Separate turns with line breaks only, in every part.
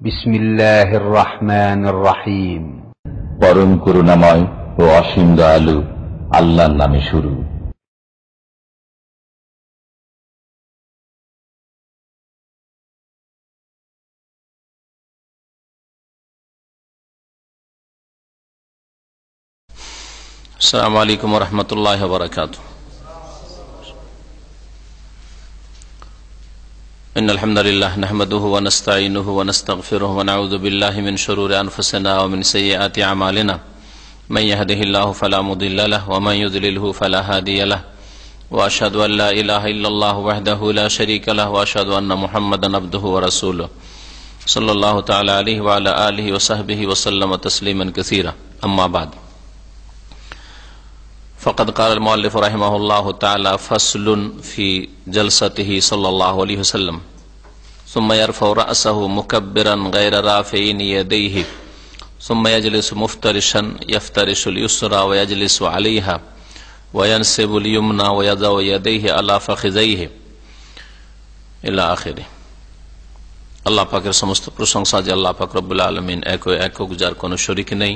বিসমিল্লাহির রহমানির রহিম।
পরম করুণাময় ও অসীম দয়ালু আল্লাহর নামে শুরু।
আসসালামু আলাইকুম ওয়া রাহমাতুল্লাহি ওয়া বারাকাতুহু। ইন্নাল হামদালিল্লাহ নাহমাদুহু ওয়া নাস্তাঈনুহু ওয়া নাস্তাগফিরুহু ওয়া নাউযু বিল্লাহি মিন শুরুরি আনফুসিনা ওয়া মিন সাইয়্যাতি আমালিনা। মান ইয়াহদিহিল্লাহু ফালা মুদিল্লা লাহু ওয়া মান ইউদ্লিলহু ফালা হাদিয়া লাহু। ওয়া আশহাদু আল লা ইলাহা ইল্লাল্লাহু ওয়াহদাহু লা শারীকা লাহু ওয়া আশহাদু আন্না মুহাম্মাদান আবদুহু ওয়া রাসূলুহু সাল্লাল্লাহু তাআলা আলাইহি ওয়া আলা আলিহি ওয়া সাহবিহি ওয়া সাল্লামা তাসলিমান কাসীরা। আম্মা বা'দ। فقد قال المؤلف رحمه الله تعالى فصل في جلسته صلى الله عليه وسلم ثم يرفع رأسه مكبرا غير رافعين يديه ثم يجلس مفترشا يفترش اليسرى ويجلس عليها وينسب اليمنى ويضع يديه على فخذيه إلى آخره। আল্লাহ পাকের সমস্ত প্রশংসা যে আল্লাহ পাক রব্বুল আলামিন একক, যার কোনো শরীক নেই।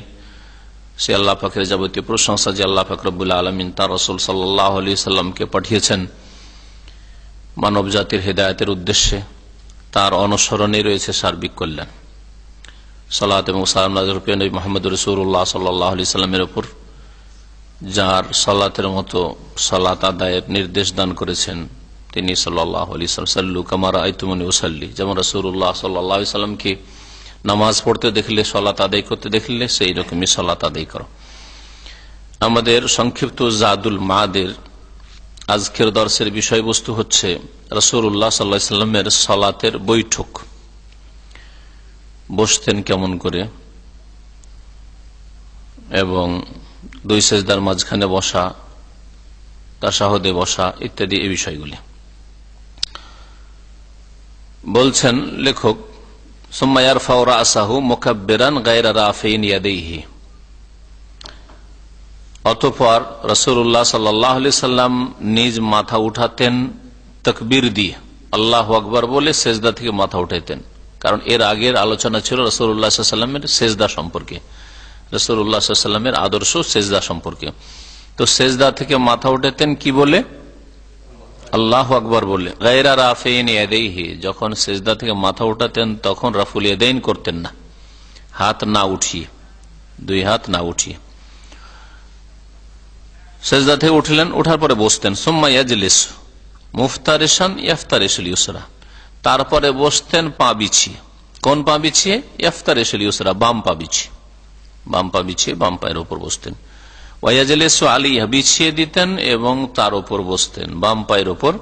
সে আল্লাহ পাকের যাবতীয় প্রশংসা যে আল্লাহ পাক রব্বুল আলামিন তার রাসূল সাল্লাল্লাহু আলাইহি সাল্লামকে পাঠিয়েছেন মানব জাতির হেদায়েতের উদ্দেশ্যে। তার অনুসরণে রয়েছে সার্বিক কল্যাণ। সালাত এবং সালাম নাযিল প্রিয় নবী মুহাম্মদ রাসূলুল্লাহ সাল্লাল্লাহু আলাইহি সাল্লামের উপর, যার সালাতের মতো সালাত আদায়ের নির্দেশ দান করেছেন তিনি সাল্লাল্লাহু আলাইহি ওয়াসাল্লাম। সাল্লু কামা রাআইতুমুনি উসাল্লি, যেমন রাসূলুল্লাহ সাল্লাল্লাহু আলাইহি সাল্লামকে নামাজ পড়তে দেখলে, সালাত আদায় করতে দেখলে সেই রকমই সালাত আদায় করো। আমাদের সংক্ষিপ্ত জাদুল মাদের আজকের দর্শের বিষয়বস্তু হচ্ছে রাসূলুল্লাহ সাল্লাল্লাহু আলাইহি সাল্লামের সালাতের বৈঠক। বসতেন কেমন করে এবং দুই সেজদার মাঝখানে বসা, তাশাহুদে বসা ইত্যাদি এই বিষয়গুলি বলছেন লেখক। সুম্মা ইয়ারফাউ রাসাহু মুকাব্বিরান গায়রা রাফিন ইয়াদাইহি, অতঃপর রাসূলুল্লাহ সাল্লাল্লাহু আলাইহি সাল্লাম নিজ মাথা উঠাতেন তাকবীর দিয়ে, আল্লাহু আকবার বলে সেজদা থেকে মাথা উঠাতেন। কারণ এর আগের আলোচনা ছিল রাসূলুল্লাহ সাল্লাল্লাহু আলাইহি সাল্লামের সেজদা সম্পর্কে, রাসূলুল্লাহ সাল্লাল্লাহু আলাইহি সাল্লামের আদর্শ সেজদা সম্পর্কে। তো সেজদা থেকে মাথা উঠাতেন কি বলে? আল্লাহু আকবার বলে। গায়রা রাফিন ইয়াদাইহি, যখন সেজদা থেকে মাথা উঠাতেন তখন রাফুল ইয়াদাইন করতেন না, হাত না উঠিয়ে, দুই হাত না উঠিয়ে। সেজদা থেকে উঠলেন, উঠার পরে বসতেন। সুম্মা ইয়াজলিস মুফতারিশান ইয়াফতারিশুল ইউসরা, তারপরে বসতেন পা বিছিয়ে। কোন পা বিছিয়ে? ইয়াফতারিশুল ইউসরা, বাম পা বিছিয়ে। বাম পা বিছিয়ে বাম পায়ের উপর বসতেন। ওয়াজলিসু আলাইহা, বিছিয়ে দিতেন এবং তার উপর বসতেন, বাম পায়ের উপর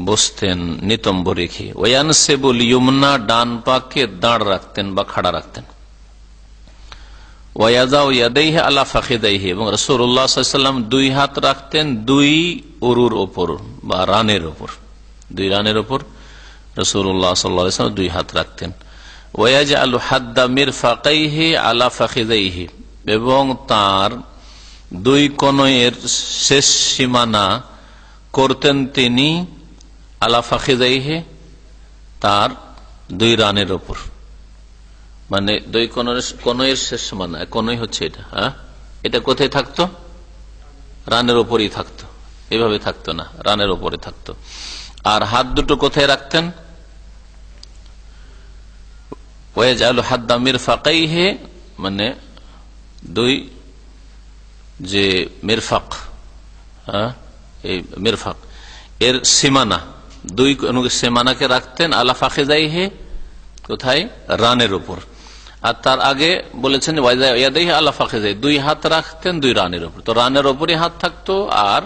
বসতেন নিতম্ব রেখে। ওয়ানসিবুল ইয়ুমনা, ডান পাকে দাঁড় রাখতেন বা খাড়া রাখতেন। ওয়াযাউ ইয়াদাইহি আলা ফাখিদাইহি, এবং রাসূলুল্লাহ সাল্লাল্লাহু আলাইহি ওয়াসাল্লাম দুই হাত রাখতেন দুই উরুর উপর বা রানের উপর, দুই রানের উপর রাসূলুল্লাহ সাল্লাল্লাহু আলাইহি ওয়াসাল্লাম দুই হাত রাখতেন। ওয়াজআলু হাদ্দা মিরফাকাইহি আলা ফাখিদাইহি, এবং তার দুই কনয়ের শেষ সীমানা করতেন তিনি আলা ফাখিদাইহি, তার দুই রানের উপর। মানে দুই কনয়ের শেষ সীমানা, কনই হচ্ছে এটা, হ্যাঁ, এটা কোথায় থাকতো? রানের উপরই থাকতো, এভাবে থাকতো না, রানের উপরে থাকতো। আর হাত দুটো কোথায় রাখতেন? ওয়াজআলু হাদ্দা মিরফাকাইহি, মানে দুই যে মিরফাক, এই মিরফাক এর সীমানা, দুই সীমানাকে রাখতেন আলা ফাখিদাইহি, কোথায়? রানের উপর। আর তার আগে বলেছেন ওয়াদাইহি আলা ফাখিদাইহি, দুই হাত রাখতেন দুই রানের উপর। তো রানের উপরই হাত থাকতো, আর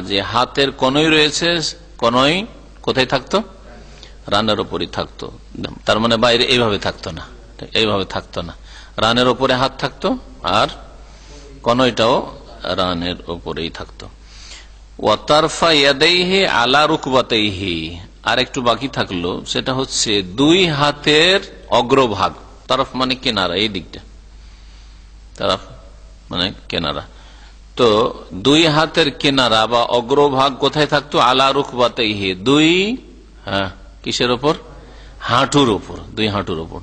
যে হাতের কনই রয়েছে, কনই কোথায় থাকতো? রানের উপরই থাকতো। তার মানে বাইরে এইভাবে থাকতো না, এইভাবে থাকতো না, রানের উপরে হাত থাকতো আর কনইটাও রানের উপরেই থাকতো। ওয়াতারফা ইয়াদাইহি আলা রুকবাতাইহি, আর একটু বাকি থাকলো, সেটা হচ্ছে দুই হাতের অগ্রভাগ, তারফ মানে কিনারা, এই দিকটা তারফ মানে কিনারা। তো দুই হাতের কিনারা বা অগ্রভাগ কোথায় থাকতো? আলা রুকবাতাইহি, দুই কিসের ওপর? হাঁটুর উপর, 2 হাঁটুর উপর।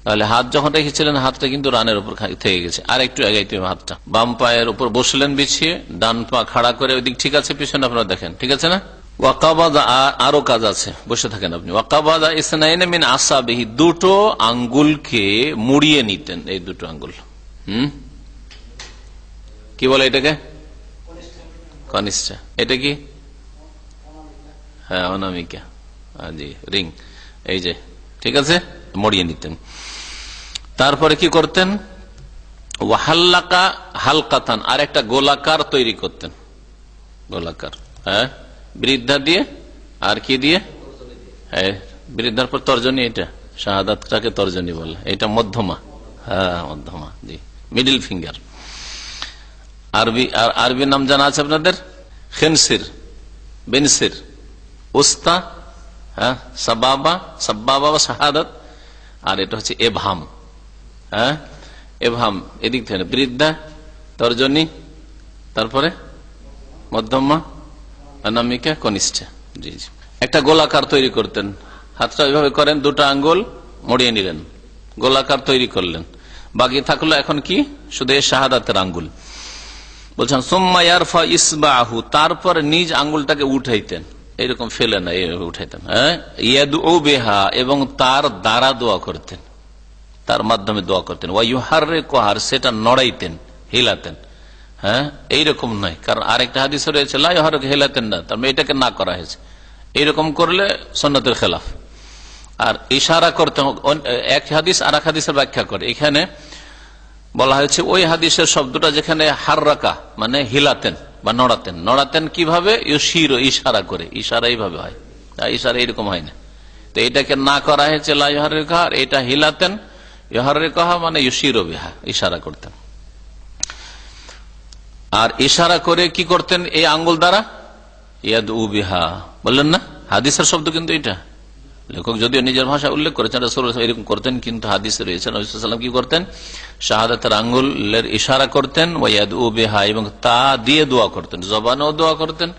তাহলে হাত যখন রেখেছিলেন হাতটা কিন্তু রানের উপর থেকে গেছে, আর একটু আগাইতে হবে হাতটা। বাম পায়ের উপর বসলেন বিছিয়ে, ডান পা খাড়া করে, ওই দিক ঠিক আছে, পিছনে আপনারা দেখেন, ঠিক আছে না? ওয়াকাবাদা, আরো কাজ আছে, বসে থাকেন আপনি। ওয়াকাবাদা ইসনাইন মিন আসাবিহি, 2 আঙ্গুলকে মুড়িয়ে নিতেন, এই 2 আঙ্গুল। কি বলে এটাকে? কনিষ্ঠা। এটা কি? হ্যাঁ, অনামিকা, জি, রিং, এই যে, ঠিক আছে, মুড়িয়ে নিতেন। তারপরে কি করতেন? ওয়াহাল্লাকা হালকাতান, আর একটা গোলাকার তৈরি করতেন, গোলাকার, হ্যাঁ, বৃদ্ধা দিয়ে, আর কি দিয়ে? হ্যাঁ, বৃদ্ধার পর তর্জনী, এটা শাহাদাতটাকে তর্জনী বলে, এটা মধ্যমা, হ্যাঁ মধ্যমা, জি, মিডিল ফিঙ্গার। আরবি নাম জানা আছে আপনাদের? খেনসির, বেনসির, উস্তা, হ্যাঁ, সাবাবা, সাব্বাবা বা শাহাদাত, আর এটা হচ্ছে এভাম, হ্যাঁ, এভাম, এদিক থেকে বৃদ্ধা, তর্জনী, তারপরে মধ্যমা, অনামিকা, কনিষ্ঠা, জি জি। একটা গোলাকার তৈরি করতেন, হাতটা ওইভাবে করেন, 2 আঙ্গুল মুড়িয়ে নিলেন, গোলাকার তৈরি করলেন। বাকি থাকলো এখন কি? শুধু শাহাদাতের আঙ্গুল। বলছেন সুম্মা ইয়ারফা ইসবাহু, তারপর নিজ আঙ্গুলটাকে উঠাইতেন, এইরকম ফেলে না, এইভাবে উঠাইতেন, হ্যাঁ, ইয়াদউ বিহা, এবং তার দ্বারা দোয়া করতেন, তার মাধ্যমে দোয়া করতেন। ওয়া ইউহাররিকু, সেটা নড়াইতেন, হিলাতেন, হ্যাঁ, এইরকম নয়, কারণ আরেকটা হাদিসে রয়েছে লা ইউহাররিকু, হিলাতেন না, তার মানে এটাকে না করা হয়েছে। এইরকম করলে সুন্নতের খেলাফ। আর ইশারা করতে, এক হাদিস আর এক হাদিসের ব্যাখ্যা করে, এখানে বলা হয়েছে ওই হাদিসের শব্দটা যেখানে হাররাকা মানে হিলাতেন বা নড়াতেন, নড়াতেন কিভাবে? ইউশির, ইশারা করে, ইশারা এইভাবে হয়, ইশারা এরকম হয় না। তো এটাকে না করা হয়েছে লা ইউহাররিকু, আর এটা হিলাতেন, ইউহাররিকু মানে ইউশিরু বিহা, ইশারা করতেন। আর ইশারা করে কি করতেন? এই আঙ্গুল দ্বারা ইয়াদউ বিহা, বললেন না, হাদিসের শব্দ কিন্তু এটা, লেখক যদিও নিজের ভাষা উল্লেখ করেছেন রাসূলুল্লাহ এরকম করতেন, কিন্তু হাদিসে রয়েছে নবী সাল্লাল্লাহু আলাইহি ওয়াসাল্লাম কি করতেন? শাহাদাতের আঙ্গুলের ইশারা করতেন, ওয়া ইয়াদউ বিহা, এবং তা দিয়ে দোয়া করতেন, জবানেও দোয়া করতেন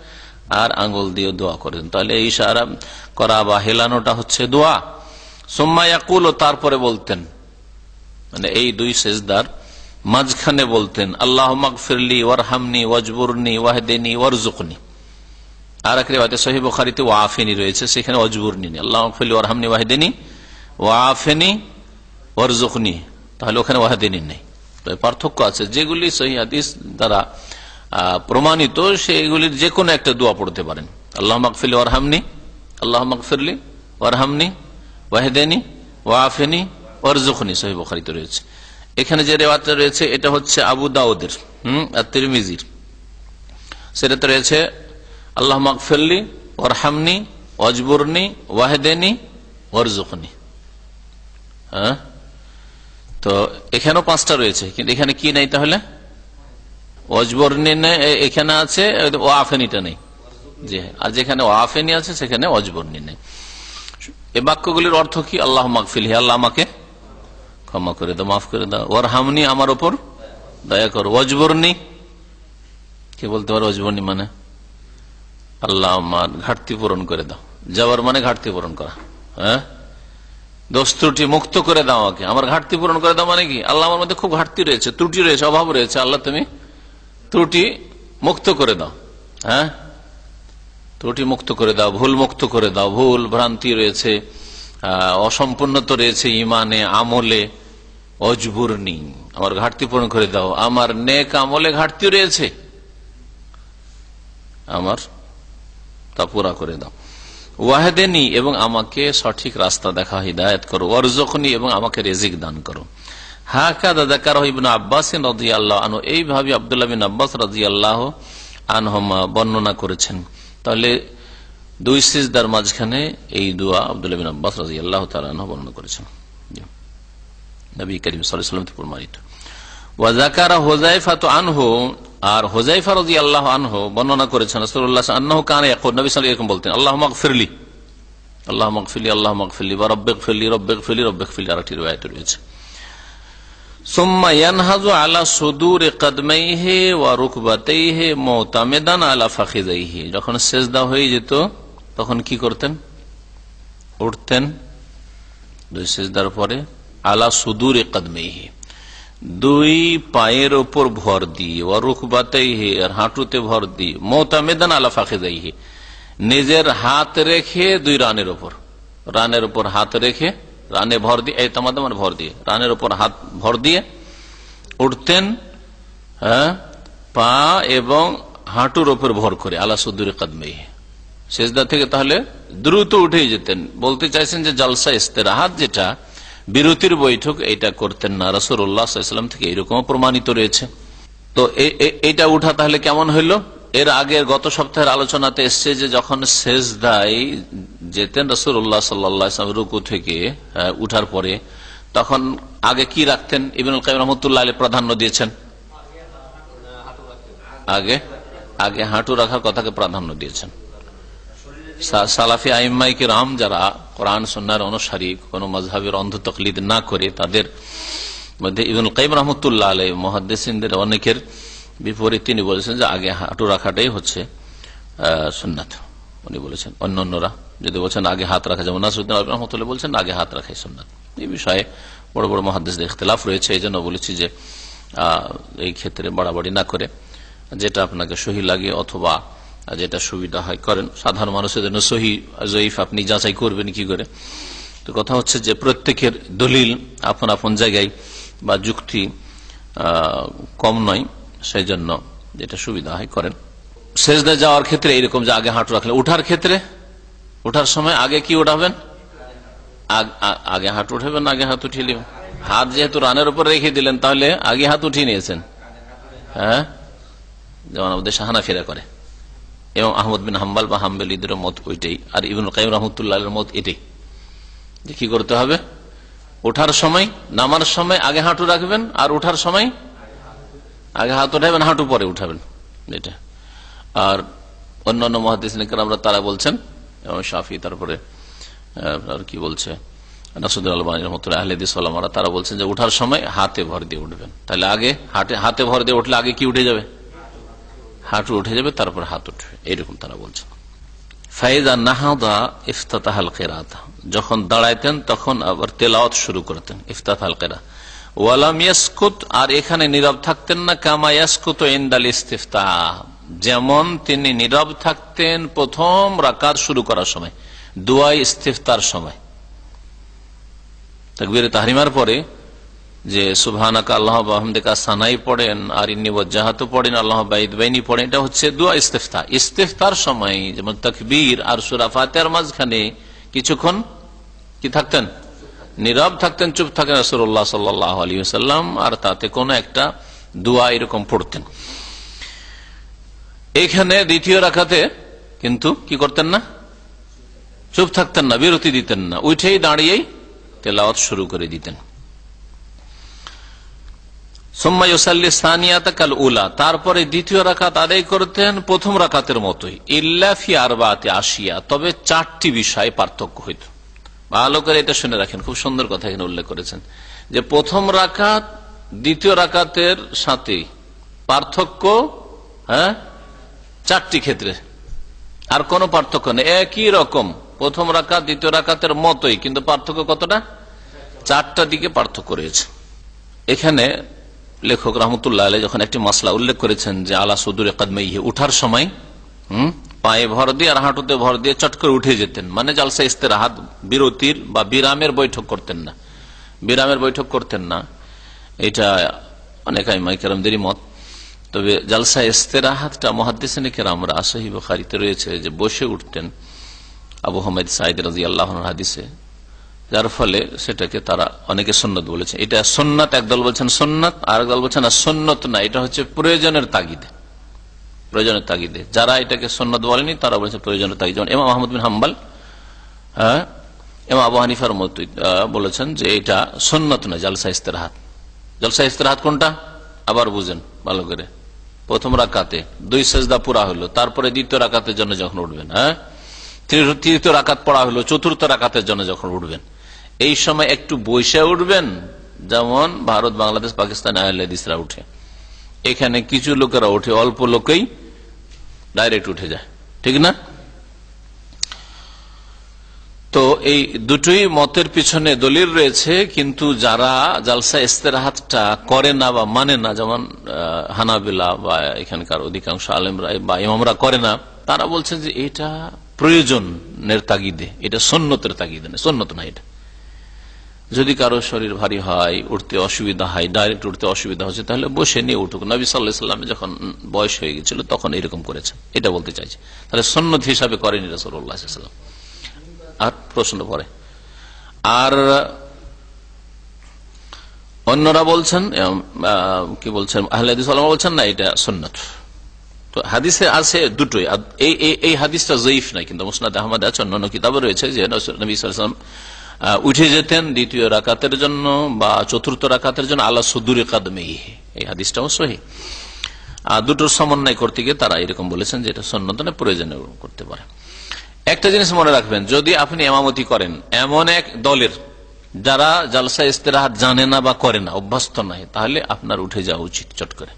আর আঙ্গুল দিয়ে দোয়া করতেন। তাহলে ইশারা করা বা হেলানোটা হচ্ছে দোয়া। সুম্মা ইয়াকুলু, তারপরে বলতেন, মানে এই 2 সেজদার মাঝখানে বলতেন, আল্লাহুম্মা গফিরলি ওয়ারহামনি ওয়াজবুরনি ওয়াহদিনি ওয়ারযুকনি। আর এক রিওয়ায়াতে সহিহ বুখারীতে ওয়াফিনি রয়েছে, সেখানে ওয়াজবুরনি, আল্লাহুম্মা গফিরলি ওয়ারহামনি ওয়াহদিনি ওয়াফিনি ওয়ারযুকনি, তাহলে ওখানে ওয়াহদিনি নেই। তো পার্থক্য আছে, যেগুলি সহিহ হাদিস দ্বারা প্রমাণিত সেগুলির যে কোনো একটা দোয়া পড়তে পারেন। আল্লাহুম্মা গফিরলি ওয়ারহামনি, আল্লাহুম্মা গফিরলি ওয়ারহামনি ওয়াহদিনি ওয়াফিনি ওয়ারযুকনি, সহিহ বুখারীতে রয়েছে। এখানে যে রিওয়ায়াতটা রয়েছে এটা হচ্ছে আবু দাউদের আর তিরমিজির, সেটাতে রয়েছে আল্লাহুম্মা গফিরলি ওয়ারহামনি ওয়াজবুরনি ওয়াহদিনি ওয়ারযুকনি। হ্যাঁ, তো এখানেও 5টা রয়েছে, কিন্তু এখানে কি নেই? তাহলে ওয়াজবুরনি এখানে আছে, ওয়াফিনিটা নেই, জি, আর যেখানে ওয়াফিনি আছে সেখানে ওয়াজবুরনি নেই। এই বাক্যগুলির অর্থ কি? আল্লাহুম্মা গফিরলি, আল্লাহ আমাকে ক্ষমা করে দাও, মাফ করে দাও, ওয়ারহামনি, আমার উপর দয়া করো, ওয়াজবুরনি, কি বলতে পারো ওয়াজবুরনি মানে? আল্লাহ আমার ঘাটতি পূরণ করে দাও, যাওয়ার মানে ঘাটতি পূরণ করা, হ্যাঁ, দোষ ত্রুটি মুক্ত করে দাও আমাকে, আমার ঘাটতি পূরণ করে দাও মানে কি? আল্লাহ আমার মধ্যে খুব ঘাটতি রয়েছে, ত্রুটি রয়েছে, অভাব রয়েছে, আল্লাহ তুমি ত্রুটি মুক্ত করে দাও, হ্যাঁ, ত্রুটি মুক্ত করে দাও, ভুল মুক্ত করে দাও, ভুল ভ্রান্তি রয়েছে, অসম্পূর্ণতা রয়েছে ইমানে আমলে, অজবুরনি, আমার ঘাটতি পূরণ করে দাও, আমার নেক আমলে ঘাটতি রয়েছে, আমার তা পুরা করে দাও, ওয়াহদেনি, এবং আমাকে সঠিক রাস্তা দেখা, হিদায়াত করো, ওয়ারযুকনি, এবং আমাকে রিজিক দান করো। হাকাযা যাকারাহু ইবনে আব্বাস রাদিয়াল্লাহু আনহু, এইভাবে আব্দুল্লাহ বিন আব্বাস রাদিয়াল্লাহু আনহুমা বর্ণনা করেছেন। তাহলে 2 সিজদার মাঝখানে এই দোয়া আব্দুল্লাহ বিন আব্বাস রাদিয়াল্লাহু তাআলা আনহু বর্ণনা করেছেন, নবী করিম সাল্লাল্লাহু আলাইহি ওয়াসাল্লাম থেকে প্রমাণিত। ওয়া যাকারা হুযায়ফা আনহু, আর হুযায়ফা রাদিয়াল্লাহু আনহু বর্ণনা করেছেন রাসূলুল্লাহ আন্নাহু কানা ইয়াকুল, নবী সাল্লাল্লাহু আলাইহি ওয়াসাল্লাম এরকম বলতেন, আল্লাহুম্মা গফিরলি, আল্লাহুম্মা গফিরলি, আল্লাহুম্মা গফিরলি, ওয়া রাব্বিগফিরলি, রাব্বিগফিরলি, রাব্বিগফিরলি, আরেকটি রিওয়ায়াতে রয়েছে। সুম্মা ইয়ানহাজু আলা সুদুরি কদমাইহি ওয়া রুকবাতাইহি মুতামিদান আলা ফাখিযাইহি, যখন সিজদা হয়ে যেত তখন কি করতেন? উঠতেন, দুই সিজদার পরে আলা সুদুরে কদমেহি, দুই পায়ের ওপর ভর দিয়ে, ও রুকবাতাইহি, আর হাঁটুতে ভর দিয়ে, মুতামিদান আলা ফাখিদাইহি, নিজের হাত রেখে দুই রানের ওপর হাত রেখে, রানে ভর দিয়ে, এই তামাদ মানে ভর দিয়ে, রানের ওপর হাত ভর দিয়ে উঠতেন, পা এবং হাঁটুর ওপর ভর করে, আলা সুদুরে কদমেহি, সেজদা থেকে তাহলে দ্রুত উঠে যেতেন। বলতে চাইছেন যে জালসা ইস্তেরাহাত যেটা বিরতির বৈঠক, এটা করতেন না রাসূলুল্লাহ সাল্লাল্লাহু আলাইহি ওয়াসাল্লাম থেকে, এরকম প্রমাণিত রয়েছে। তো এইটা উঠা তাহলে কেমন হইল? এর আগের গত সপ্তাহের আলোচনাতে এসছে যে যখন সেজদায় যেতেন রাসূলুল্লাহ সাল্লাল্লাহু আলাইহি ওয়াসাল্লাম রুকু থেকে উঠার পরে, তখন আগে কি রাখতেন? ইবনুল কাইয়িম রাহমাতুল্লাহ আলাইহি প্রাধান্য দিয়েছেন, আগে হাঁটু রাখার কথাকে প্রাধান্য দিয়েছেন। সালাফি আইম্মায়ে কিরাম যারা কোরআন সুন্নাহর অনুসারী, কোন মাযহাবের অন্ধ তাকলিদ না করে, তাদের মধ্যে ইবনুল কাইয়িম রাহমাতুল্লাহ আলাইহি মুহাদ্দিসিনদের অনেকের বিপরীত তিনি বলেছেন যে আগে হাঁটু রাখাটাই হচ্ছে সুন্নাত, উনি বলেছেন। অন্যান্যরা যদি বলছেন আগে হাত রাখা, যেমন নাসিরউদ্দিন আলবানী রাহমাতুল্লাহ বলছেন আগে হাত রাখাই সুন্নাত। এই বিষয়ে বড় বড় মুহাদ্দিসদের ইখতিলাফ রয়েছে, এই জন্য বলেছি যে এই ক্ষেত্রে বাড়াবাড়ি না করে যেটা আপনাকে সহি লাগে অথবা যেটা সুবিধা হয় করেন। সাধারণ মানুষের জন্য সহি জয়ীফ আপনি যাচাই করবেন কি করে? তো কথা হচ্ছে যে প্রত্যেকের দলিল আপন আপন জায়গায় বা যুক্তি কম নয়, সেই জন্য যেটা সুবিধা হয় করেন। সেজদায় যাওয়ার ক্ষেত্রে এইরকম যে আগে হাঁটু রাখলে, উঠার ক্ষেত্রে, উঠার সময় আগে কি উঠাবেন? আগে হাঁটু উঠাবেন, আগে হাত উঠিয়ে নেবেন। হাত যেহেতু রানের উপর রেখে দিলেন, তাহলে আগে হাত উঠিয়ে নিয়েছেন। হ্যাঁ, যেমন আমাদের হানাফিরা করে, এবং আহমদ বিন হাম্বল বা হাম্বলীদের মত ওইটাই, আর ইবনুল কাইয়িম রাহমাতুল্লাহর মত এটাই, যে কি করতে হবে? ওঠার সময়, নামার সময় আগে হাঁটু রাখবেন, আর ওঠার সময় আগে হাত উঠাবেন, হাঁটু পরে উঠাবেন, এটা। আর অন্যান্য মুহাদ্দিসিন কিরামরা তারা বলছেন, এবং শাফি, তারপরে আর কি বলছে নাসিরউদ্দিন আলবানী রাহমাতুল্লাহ, আহলে হাদিস ওলামারা, তারা বলছেন যে ওঠার সময় হাতে ভর দিয়ে উঠবেন। তাহলে আগে হাতে ভর দিয়ে উঠলে আগে কি উঠে যাবে? হাঁটু উঠে যাবে, তারপর হাত উঠবে, এইরকম তারা বলছেন। ফাইদা নাহাদা ইফতাতাহাল কিরাত, যখন দাঁড়াইতেন তখন আবার তেলাওয়াত শুরু করতেন, ইফতাতাহাল কিরাত। ওয়ালাম ইয়াসকুত, আর এখানে নীরব থাকতেন না, কামা ইয়াসকুতু ইনদাল ইস্তিফতাহ, যেমন তিনি নীরব থাকতেন প্রথম রাকাত শুরু করার সময়, দুআ ইস্তিফতার সময়। তাকবীরে তাহরিমার পরে যে সুবহানাকা আল্লাহু ওয়া বিহামদিকা সানাই পড়েন, আর ইন্নী ওয়াজ্জাহাতু পড়েন, আল্লাহু বাইদ বাইনি পড়েন, এটা হচ্ছে দুআ ইস্তিফতাহ। ইস্তিফতার সময় যেমন তাকবীর আর সূরা ফাতিহার মাঝখানে কিছুক্ষণ কি থাকতেন? নীরব থাকতেন, চুপ থাকেন রাসূলুল্লাহ সাল্লাল্লাহু আলাইহি ওয়াসাল্লাম, আর তাতে কোন একটা দোয়া এরকম পড়তেন। এখানে দ্বিতীয় রাকাতে কিন্তু কি করতেন না? চুপ থাকতেন না, বিরতি দিতেন না, উঠেই দাঁড়িয়েই তেলাওয়াত শুরু করে দিতেন। সুম্মা ইউসাল্লি সানিয়াতা কাল উলা, তারপরে দ্বিতীয় রাকাত আদায় করতেন প্রথম রাকাতের মতোই, ইল্লা ফি আরবাতি আশিয়া, তবে চারটি বিষয়ে পার্থক্য হইত। ভালো করে এটা শুনে রাখেন, খুব সুন্দর কথা এখানে উল্লেখ করেছেন যে প্রথম রাকাত দ্বিতীয় রাকাতের সাথে পার্থক্য, চারটি ক্ষেত্রে, আর কোন পার্থক্য নেই, একই রকম প্রথম রাকাত দ্বিতীয় রাকাতের মতোই, কিন্তু পার্থক্য কতটা? চারটা দিকে পার্থক্য রয়েছে। এখানে লেখক রহমতুল্লাহ আলাইহি যখন একটি মাসলা উল্লেখ করেছেন যে আলা সুদুরে কদমাইহি, উঠার সময় পায়ে ভর দিয়ে আর হাঁটুতে ভর দিয়ে চট করে উঠে যেতেন, মানে জালসা ইস্তেরাহাত, বিরতির বা বিরামের বৈঠক করতেন না, বিরামের বৈঠক করতেন না, এটা অনেক আইম্মায়ে কেরামদেরই মত। তবে জালসা ইস্তেরাহাতটা মুহাদ্দিসিনে কেরামরা সহিহ বুখারীতে রয়েছে যে বসে উঠতেন, আবু হুমায়দ সাঈদ রাদিয়াল্লাহু আনহু হাদিসে, যার ফলে সেটাকে তারা অনেকে সুন্নাত বলেছে। এটা সুন্নাত, একদল বলছেন সুন্নাত, আর একদল বলছেন না সুন্নাত না, এটা হচ্ছে প্রয়োজনের তাগিদে, প্রয়োজনের তাগিদে। যারা এটাকে সুন্নাত বলেনি তারা বলেছে প্রয়োজনের তাগিদে। যেমন ইমাম আহমদ বিন হাম্বল, ইমাম আবু হানিফার মত বলেছেন যে এটা সুন্নাত না, জালসা ইস্তেরাহাত। জালসা ইস্তেরাহাত কোনটা আবার বুঝেন ভালো করে। প্রথম রাকাতে দুই সেজদা পুরা হলো, তারপরে দ্বিতীয় রাকাতের জন্য যখন উঠবেন, তৃতীয় রাকাত পড়া হলো, চতুর্থ রাকাতের জন্য যখন উঠবেন, এই সময় একটু বসে উঠবেন, যেমন ভারত, বাংলাদেশ, পাকিস্তান আহলে হাদিসরা উঠে। এখানে কিছু লোকেরা উঠে, অল্প লোকেই ডাইরেক্ট উঠে যায়, ঠিক না? তো এই দুটোই মতের পিছনে দলিল রয়েছে, কিন্তু যারা জালসা ইস্তেরাহাতটা করে না বা মানে না, যেমন হানাবিলা বা এখানকার অধিকাংশ আলেমরা বা ইমামরা করে না, তারা বলছেন যে এটা প্রয়োজনের তাগিদে, এটা সুন্নতের তাগিদে না, সুন্নত না এটা। যদি কারো শরীর ভারী হয়, উঠতে অসুবিধা হয়, ডাইরেক্ট উঠতে অসুবিধা হচ্ছে, তাহলে বসে নিয়ে উঠুক। নবী সাল্লাল্লাহু আলাইহি ওয়াসাল্লাম যখন বয়স হয়ে গেছিল তখন এরকম করেছেন, এটা বলতে চাইছে। তাহলে সুন্নত হিসাবে করেনি রাসূলুল্লাহ সাল্লাল্লাহু আলাইহি ওয়াসাল্লাম। আর প্রশ্ন পরে, আর অন্যরা বলছেন, কি বলছেন, আহলে হাদিস ওলামা বলছেন না এটা সুন্নত। তো হাদিসে আছে দুটোই। এই হাদিসটা যঈফ নয়, কিন্তু মুসনাদ আহমদ আছে, অন্যান্য কিতাবে রয়েছে যে নবী সাল্লাল্লাহু আলাইহি ওয়াসাল্লাম উঠে যেতেন দ্বিতীয় রাকাতের জন্য বা চতুর্থ রাকাতের জন্য আলা সুদুরি কাদমিহি। এই হাদিসটাও সহিহ। আর দুটোর সমন্বয় করতে গিয়ে তারা এরকম বলেছেন যে এটা সুন্নত না, প্রয়োজনে করতে পারে। একটা জিনিস মনে রাখবেন, যদি আপনি ইমামতি করেন এমন এক দলের যারা জালসা ইস্তেরাহাত জানে না বা করে না, অভ্যস্ত নাই, তাহলে আপনার উঠে যাওয়া উচিত চট করে।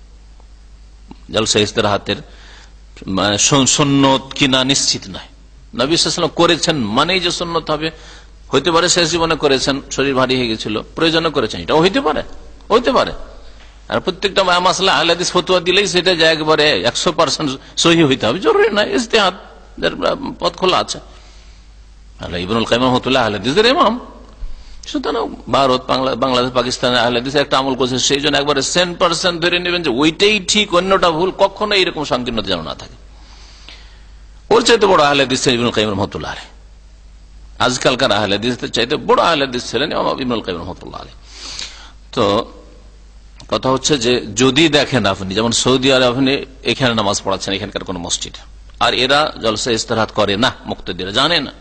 জালসা ইস্তেরাহাতের সুন্নত কিনা নিশ্চিত নয়, নবী সাল্লাল্লাহু আলাইহি ওয়াসাল্লাম করেছেন মানেই যে সুন্নত হবে। হইতে পারে শেষ জীবনে করেছেন, শরীর ভারী হয়ে গেছিল, প্রয়োজনে করেছেন, এটাও হইতে পারে, হইতে পারে। আর প্রত্যেকটা মাসলা আহলে হাদিস ফতোয়া দিলেই সেটা যে একবারে 100% সহিহ হইতে হবে জরুরি নয়। ইজতিহাদ পথ খোলা আছে। ইবনুল কাইয়িম রাহমাতুল্লাহ আহলে হাদিসের ইমাম, সুতরাং ভারত, বাংলাদেশ, পাকিস্তান আহলে হাদিস একটা আমল করছে, সেই জন্য একবারে 100% ধরে নেবেন যে ওইটাই ঠিক, অন্যটা ভুল, কখনো এইরকম সংকীর্ণতা যেন না থাকে। ওর চাইতে বড় আহলে হাদিস ইবনুল কাইয়িম রাহমাতুল্লাহ আলাইহি। আজকালকার আহলে হাদিসের চাইতে বড় আহলে হাদিস ছিলেন ইবনুল কাইয়িম রাহমাতুল্লাহ আলাইহি। তো কথা হচ্ছে যে যদি দেখেন আপনি, যেমন সৌদি আরব, আপনি এখানে নামাজ পড়াচ্ছেন, এখানকার কোন মসজিদ, আর এরা জলসা ইস্তেরাহাত করে না, মুক্তাদিরা জানে না,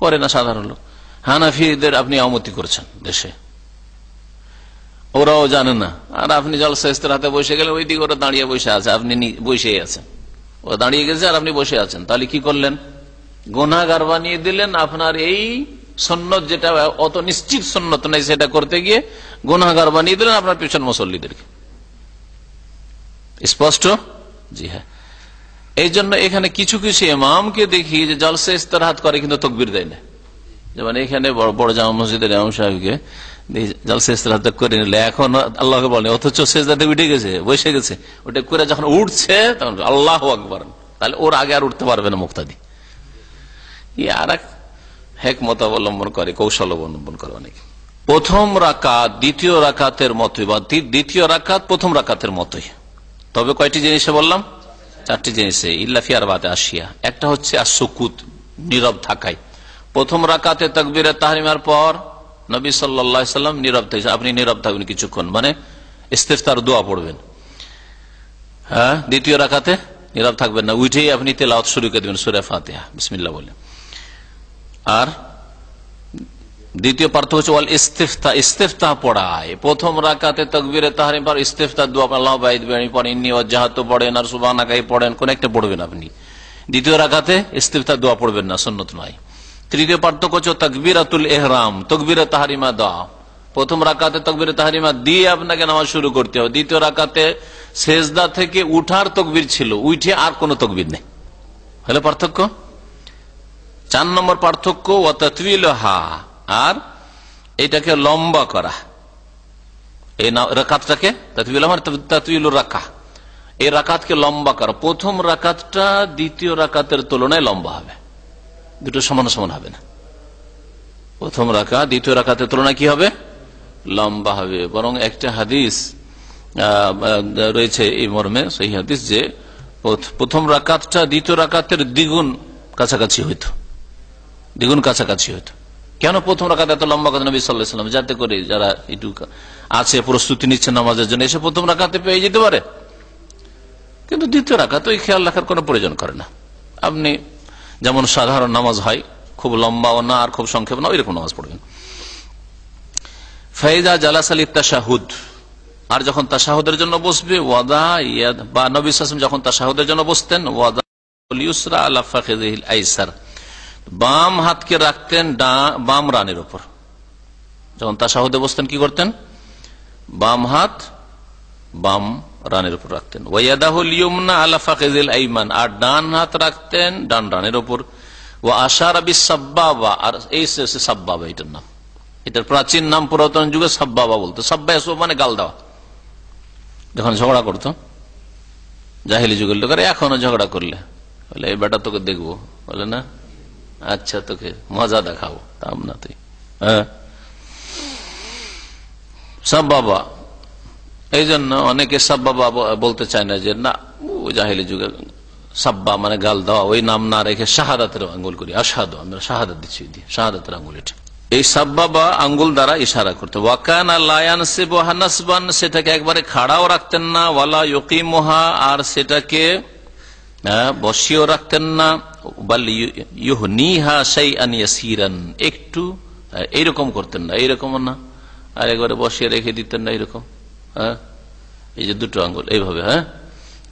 করে না সাধারণ লোক। হানাফিদের আপনি ইমামতি করছেন দেশে, ওরাও জানে না, আর আপনি জলসা ইস্তেরাহাতে বসে গেলে ওই দিকে ওরা দাঁড়িয়ে বসে আছে, আপনি বসে আছেন, ও দাঁড়িয়ে গেছে আর আপনি বসে আছেন, তাহলে কি করলেন? গুনাহগার বানিয়ে দিলেন। আপনার এই সুন্নত যেটা অত নিশ্চিত সুন্নত নাই, সেটা করতে গিয়ে গুনাহগার বানিয়ে দিলেন আপনার পিছন মুসল্লিদেরকে। স্পষ্ট? জি হ্যাঁ। এই জন্য এখানে কিছু কিছু ইমামকে দেখি যে জলসা ইস্তেরাহাত করে কিন্তু তাকবীর দেয় না। যেমন এখানে বড় জামা মসজিদের ইমাম সাহেবকে জলসা ইস্তেরাহাত করে নিলে, এখন আল্লাহকে বলে, অথচ সেজদাতে উঠে গেছে, বসে গেছে, ওটা করে যখন উঠছে তখন আল্লাহু আকবার, তাহলে ওর আগে আর উঠতে পারবে না মুক্তাদি। আর এক হিকমত অবলম্বন করে, কৌশল অবলম্বন করে অনেকে। প্রথম রাকাত দ্বিতীয় রাকাতের মতোই, বা দ্বিতীয় রাকাত প্রথম রাকাতের মতোই, তবে কয়টি জিনিসে বললাম? 4টি জিনিসে। ইল্লা ফি আরবাতে আশিয়া। একটা হচ্ছে আসুকুত, নীরব থাকাই। প্রথম রাকাতে তাকবীরে তাহরিমার পর নবী সাল্লাল্লাহু আলাইহি সাল্লাম নীরব থাকছেন, আপনি নীরব থাকবেন কিছুক্ষণ, মানে ইস্তিফতার দোয়া পড়বেন। হ্যাঁ, দ্বিতীয় রাকাতে নীরব থাকবেন না, উঠেই আপনি তেলাওয়াত শুরু করে দেবেন সূরা ফাতিহা বিসমিল্লাহ বলে। আর দ্বিতীয় পার্থক্য হচ্ছে ওয়াল ইস্তিফতা, ইস্তিফতা পড়ায়। প্রথম রাকাতে তাকবীরে তাহরিম পর ইস্তিফতা দোয়া আল্লাহু বাইদ বিনি পড়েন, ইন্নী ওয়াজ্জাহতু পড়েন, আর সুবহানাকাই পড়েন, কোন একটা পড়বেন আপনি। দ্বিতীয় রাকাতে ইস্তিফতা দোয়া পড়বেন না, সুন্নত নয়। তৃতীয় পার্থক্য হচ্ছে তাকবীরাতুল ইহরাম, তাকবীরে তাহরিমা দোয়া। প্রথম রাকাতে তাকবীরে তাহরিমা দিয়ে আপনাকে নামাজ শুরু করতে হবে। দ্বিতীয় রাকাতে সেজদা থেকে উঠার তাকবীর ছিল, উঠে আর কোন তাকবীর নেই, হলো পার্থক্য। 4 নম্বর পার্থক্য ওয়া তাতওয়িলহা, আর এটাকে লম্বা করা, এই রাকাতটাকে তাতওয়িলুর রাকাহ, এই রাকাতকে লম্বা করা। প্রথম রাকাতটা দ্বিতীয় রাকাতের তুলনায় লম্বা হবে, দুটো সমান সমান হবে না। প্রথম রাকাত দ্বিতীয় রাকাতের তুলনায় কি হবে? লম্বা হবে। বরং একটা হাদিস রয়েছে এই মর্মে, সেই হাদিস যে প্রথম রাকাতটা দ্বিতীয় রাকাতের দ্বিগুণ কাছাকাছি হইতো, দ্বিগুণ কাছাকাছি হইতো। কেন প্রথম রাকাত এত লম্বা কথা? নবী সাল্লাল্লাহু আলাইহি ওয়াসাল্লাম যাতে করে যারা একটু আছে, প্রস্তুতি নিচ্ছে নামাজের জন্য, এসে প্রথম রাকাতে পেয়ে যেতে পারে। কিন্তু দ্বিতীয় রাকাত ওই খেয়াল রাখার কোনো প্রয়োজন করে না। আপনি যেমন সাধারণ নামাজ হয়, খুব লম্বাও না আর খুব সংক্ষেপ না, ওইরকম নামাজ পড়বেন। ফাইজা জালাসা লিত্তাশাহুদ, আর যখন তাশাহুদের জন্য বসবে, ওয়াদা ইয়াদ, বা নবী সাল্লাল্লাহু আলাইহি ওয়াসাল্লাম যখন তাশাহুদের জন্য বসতেন, ওয়াদা ইউসরা আলা ফাখিযিহিল আইসার, বাম হাতকে রাখতেন বাম রানের উপর। যখন তাশাহুদে বসতেন কি করতেন? বাম হাত বাম রানের উপর রাখতেন। ওয়াদাহুল ইয়ুমনা আলা ফাখিযিল আইমান, আর ডান হাত রাখতেন ডান রানের উপর। ও আশারা বিস সাব্বাবা, আর এই সাব্বাবা এটার নাম, এটার প্রাচীন নাম পুরাতন যুগে সাব্বাবা বলতো। সাব্বা মানে গাল দেওয়া। যখন ঝগড়া করতো জাহেলি যুগের লোকেরা, এখনো ঝগড়া করলে বলে এই বেটা তোকে দেখবো, বলে না আচ্ছা তোকে মজা দেখাবো, তাম না তুই, হ্যাঁ সাব্বাবা। এই জন্য অনেকে সাব্বাবা বলতে চায় না, যে না জাহেলি যুগে সাব্বা মানে গাল দেওয়া, ওই নাম না রেখে শাহাদাতের আঙ্গুল করি, আশহাদু, আমরা শাহাদাত দিচ্ছি, শাহাদাতের আঙ্গুল এটা। এই সাব্বাবা আঙ্গুল দ্বারা ইশারা করতে। ওয়াকানা লা ইয়ানসিবুহা নাসবান, সেটাকে একবারে খাড়াও রাখতেন না, ওয়ালা ইউকিমুহা, আর সেটাকে বসিয়েও রাখতেন না, বাল ইউহনিহা শাইআন ইয়াসিরান, একটু এইরকম করতেন না, এইরকম না, আর একবারে বসিয়ে রেখে দিতেন না এইরকম, হ্যাঁ এই যে দুটো আঙ্গুল এইভাবে, হ্যাঁ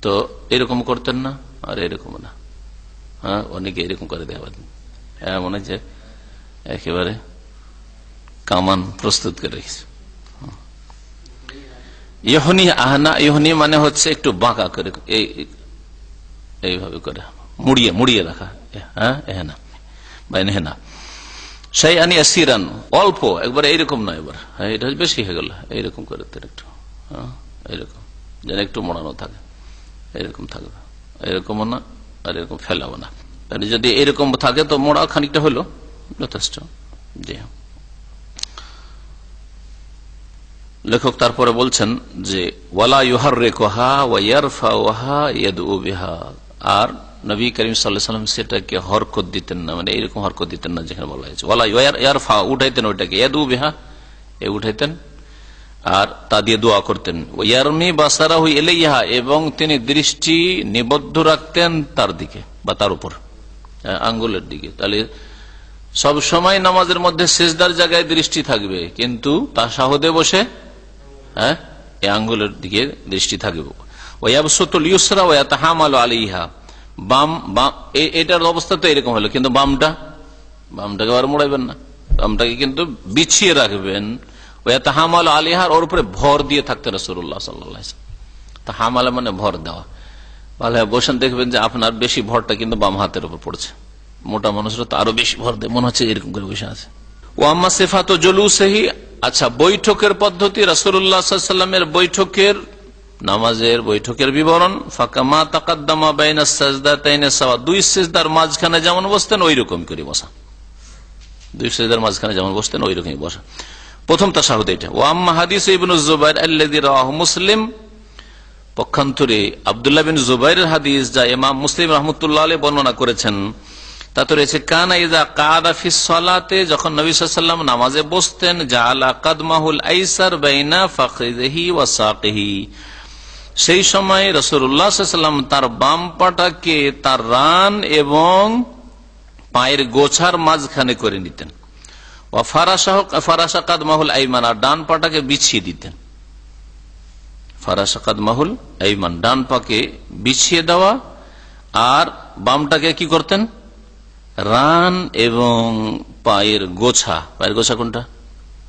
তো এরকম করতেন না, আর এরকম না, হ্যাঁ অনেকে এরকম করে দেওয়া, হ্যাঁ মনে হচ্ছে একেবারে কামান প্রস্তুত করে রেখেছে। ইহনি আহনা, ইহনি মানে হচ্ছে একটু বাঁকা করে, এইভাবে করে মুড়িয়ে মুড়িয়ে রাখা, হ্যাঁ এহেনা বা নেহেনা। সেই আনি আসিরান, অল্প, একবার এইরকম নয়, এবার হ্যাঁ এটা বেশি হয়ে গেল, এইরকম করে একটু, হ্যাঁ এইরকম যেন একটু মোড়ানো থাকে, এরকম থাকবে, এরকম না আর এরকম ফেলাবো না, যদি এরকম থাকে তো মোড়া খানিকটা হলো যথেষ্ট। জি হ্যাঁ, লেখক তারপরে বলছেন যে ওয়ালা ইউহাররিকুহা ওয়া ইয়ারফাউহা ইয়াদউ বিহা, আর নবী করিম সাল্লাল্লাহু আলাইহি ওয়াসাল্লাম সেটাকে হরকত দিতেন না, মানে এরকম হরকত দিতেন না যেখানে বলা হয়েছে ওয়ালা ইয়ারফা, উঠাইতেন ওইটাকে, ইয়াদউ বিহা এ উঠাইতেন, আর তা দিয়ে দোয়া করতেন। ইয়ারমি বাসারাহু ইলাইহা, এবং তিনি দৃষ্টি নিবদ্ধ রাখতেন তার দিকে বা তার উপর, আঙ্গুলের দিকে। তাহলে সব সময় নামাজের মধ্যে সিজদার জায়গায় দৃষ্টি থাকবে, কিন্তু তাশাহুদে বসে হ্যাঁ এই আঙ্গুলের দিকে দৃষ্টি থাকবে। ওয়ায়াবসুতুল ইউসরা ওয়া ইয়াতাহামালু আলাইহা, বাম এটার অবস্থা তো এরকম হলো, কিন্তু বামটাকে আর মোড়াইবেন না, বামটাকে কিন্তু বিছিয়ে রাখবেন। ওয়াতাহামালু আলাইহা, ওর উপরে ভর দিয়ে থাকতেন রাসূলুল্লাহ সাল্লাল্লাহু আলাইহি ওয়াসাল্লাম। তাহামালা মানে ভর দেওয়া। ভালো বসেন, দেখবেন যে আপনার বেশি ভরটা কিন্তু বাম হাতের উপর পড়ছে, মোটা মানুষরা তো আরো বেশি ভর দেয়, মনে হচ্ছে এরকম করে বসে আছে। ওয়াম্মা সিফাতু জুলুসিহি, আচ্ছা বৈঠকের পদ্ধতি, রাসূলুল্লাহ সাল্লাল্লাহু আলাইহি ওয়াসাল্লামের বৈঠকের, নামাজের বৈঠকের বিবরণ। ফাকামা তাকাদ্দামা বাইনাস সাজদাতাইনি সাওয়া, দুই সিজদার মাঝখানে যেমন বসতেন ওই রকম করে বসা, দুই সিজদার মাঝখানে যেমন বসতেন ওই রকমই বসা। প্রথম তাশাহুদ এটা। ওয়াম্মা হাদিস ইবনে জুবাইর আল্লাযী রাওয়াহু মুসলিম, পক্ষান্তরে আব্দুল্লাহ বিন জুবাইরের হাদিস যা ইমাম মুসলিম রাহমাতুল্লাহ আলাইহি বর্ণনা করেছেন, তাতে রয়েছে কানা ইযা কাদা ফিস সালাতে, যখন নবী সাল্লাল্লাহু আলাইহি ওয়াসাল্লাম নামাজে বসতেন, জাআলা কাদমাহুল আইসার বাইনা ফাখিযিহি ওয়া সাকিহি, সেই সময় রাসূলুল্লাহ সাল্লাল্লাহু আলাইহি ওয়াসাল্লাম তার বাম পাটাকে তার রান এবং পায়ের গোছার মাঝখানে করে নিতেন। ওয়া ফারাশা কাদমাহুল আইমান, আর ডান পাটাকে বিছিয়ে দিতেন। ফারাশা কাদমাহুল আইমান, ডান পাকে বিছিয়ে দেওয়া, আর বামটাকে কি করতেন, রান এবং পায়ের গোছা, পায়ের গোছা কোনটা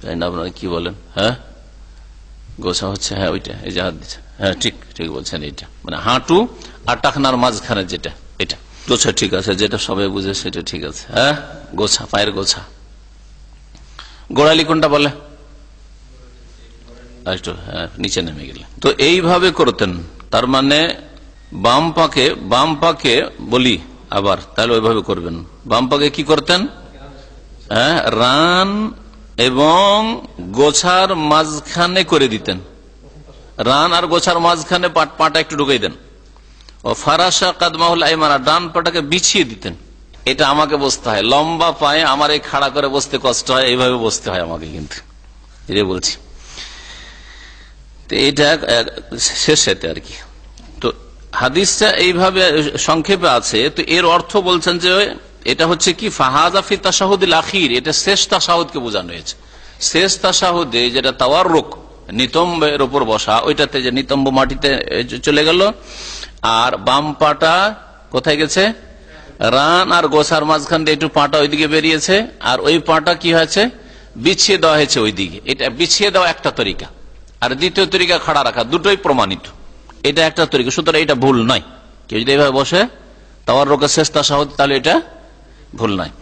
জানি না আপনারা কি বলেন, হ্যাঁ গোছা হচ্ছে, হ্যাঁ ওইটা, এই যে হাত দিচ্ছে, হ্যাঁ ঠিক ঠিক বলছেন, এইটা মানে হাঁটু আর টাকনার মাঝখানে যেটা, এটা গোছা ঠিক আছে, যেটা সবাই বুঝে সেটা ঠিক আছে, হ্যাঁ গোছা, পায়ের গোছা। গোড়ালি কোনটা বলে, হ্যাঁ নিচে নেমে গেলে, তো এইভাবে করতেন। তার মানে বাম পাকে বলি আবার, তাহলে ওইভাবে করবেন। বাম পাকে কি করতেন, হ্যাঁ রান এবং গোছার মাঝখানে করে দিতেন, রান আর গোছার মাঝখানে পাটা একটু ঢুকাই দেন। ও ফারাশা কাদমাহুল আইমান, ডান পাটাকে বিছিয়ে দিতেন। এটা আমাকে বসতে হয়, লম্বা পায়ে আমার এই খাড়া করে বসতে কষ্ট হয়, এইভাবে বসতে হয় আমাকে, কিন্তু এটা বলছি, তো এটা শেষেতে আর কি। তো হাদিসটা এইভাবে সংক্ষেপে আছে, তো এর অর্থ বলছেন যে এটা হচ্ছে কি ফাহাযা ফি তাশাহুদিল আখির, এটা শেষ তাশাহুদকে বোঝানো হয়েছে। শেষ তাশাহুদে যেটা তাওয়াররুক, নিতম্বের উপর বসা, ওইটাতে যে নিতম্ব মাটিতে চলে গেল, আর বাম পাটা কোথায় গেছে, রান আর গোছার মাঝখান দিয়ে একটু পাটা ওইদিকে বেরিয়েছে, আর ওই পাটা কি হয়েছে, বিছিয়ে দেওয়া হয়েছে ওইদিকে। এটা বিছিয়ে দেওয়া একটা তরিকা, আর দ্বিতীয় তরিকা খাড়া রাখা, দুটোই প্রমাণিত। এটা একটা তরিকা, সুতরাং এটা ভুল নয়। কেউ যদি এইভাবে বসে তাওয়াররুকের শেষ তাশাহুদ, তাহলে এটা ভুল নয়।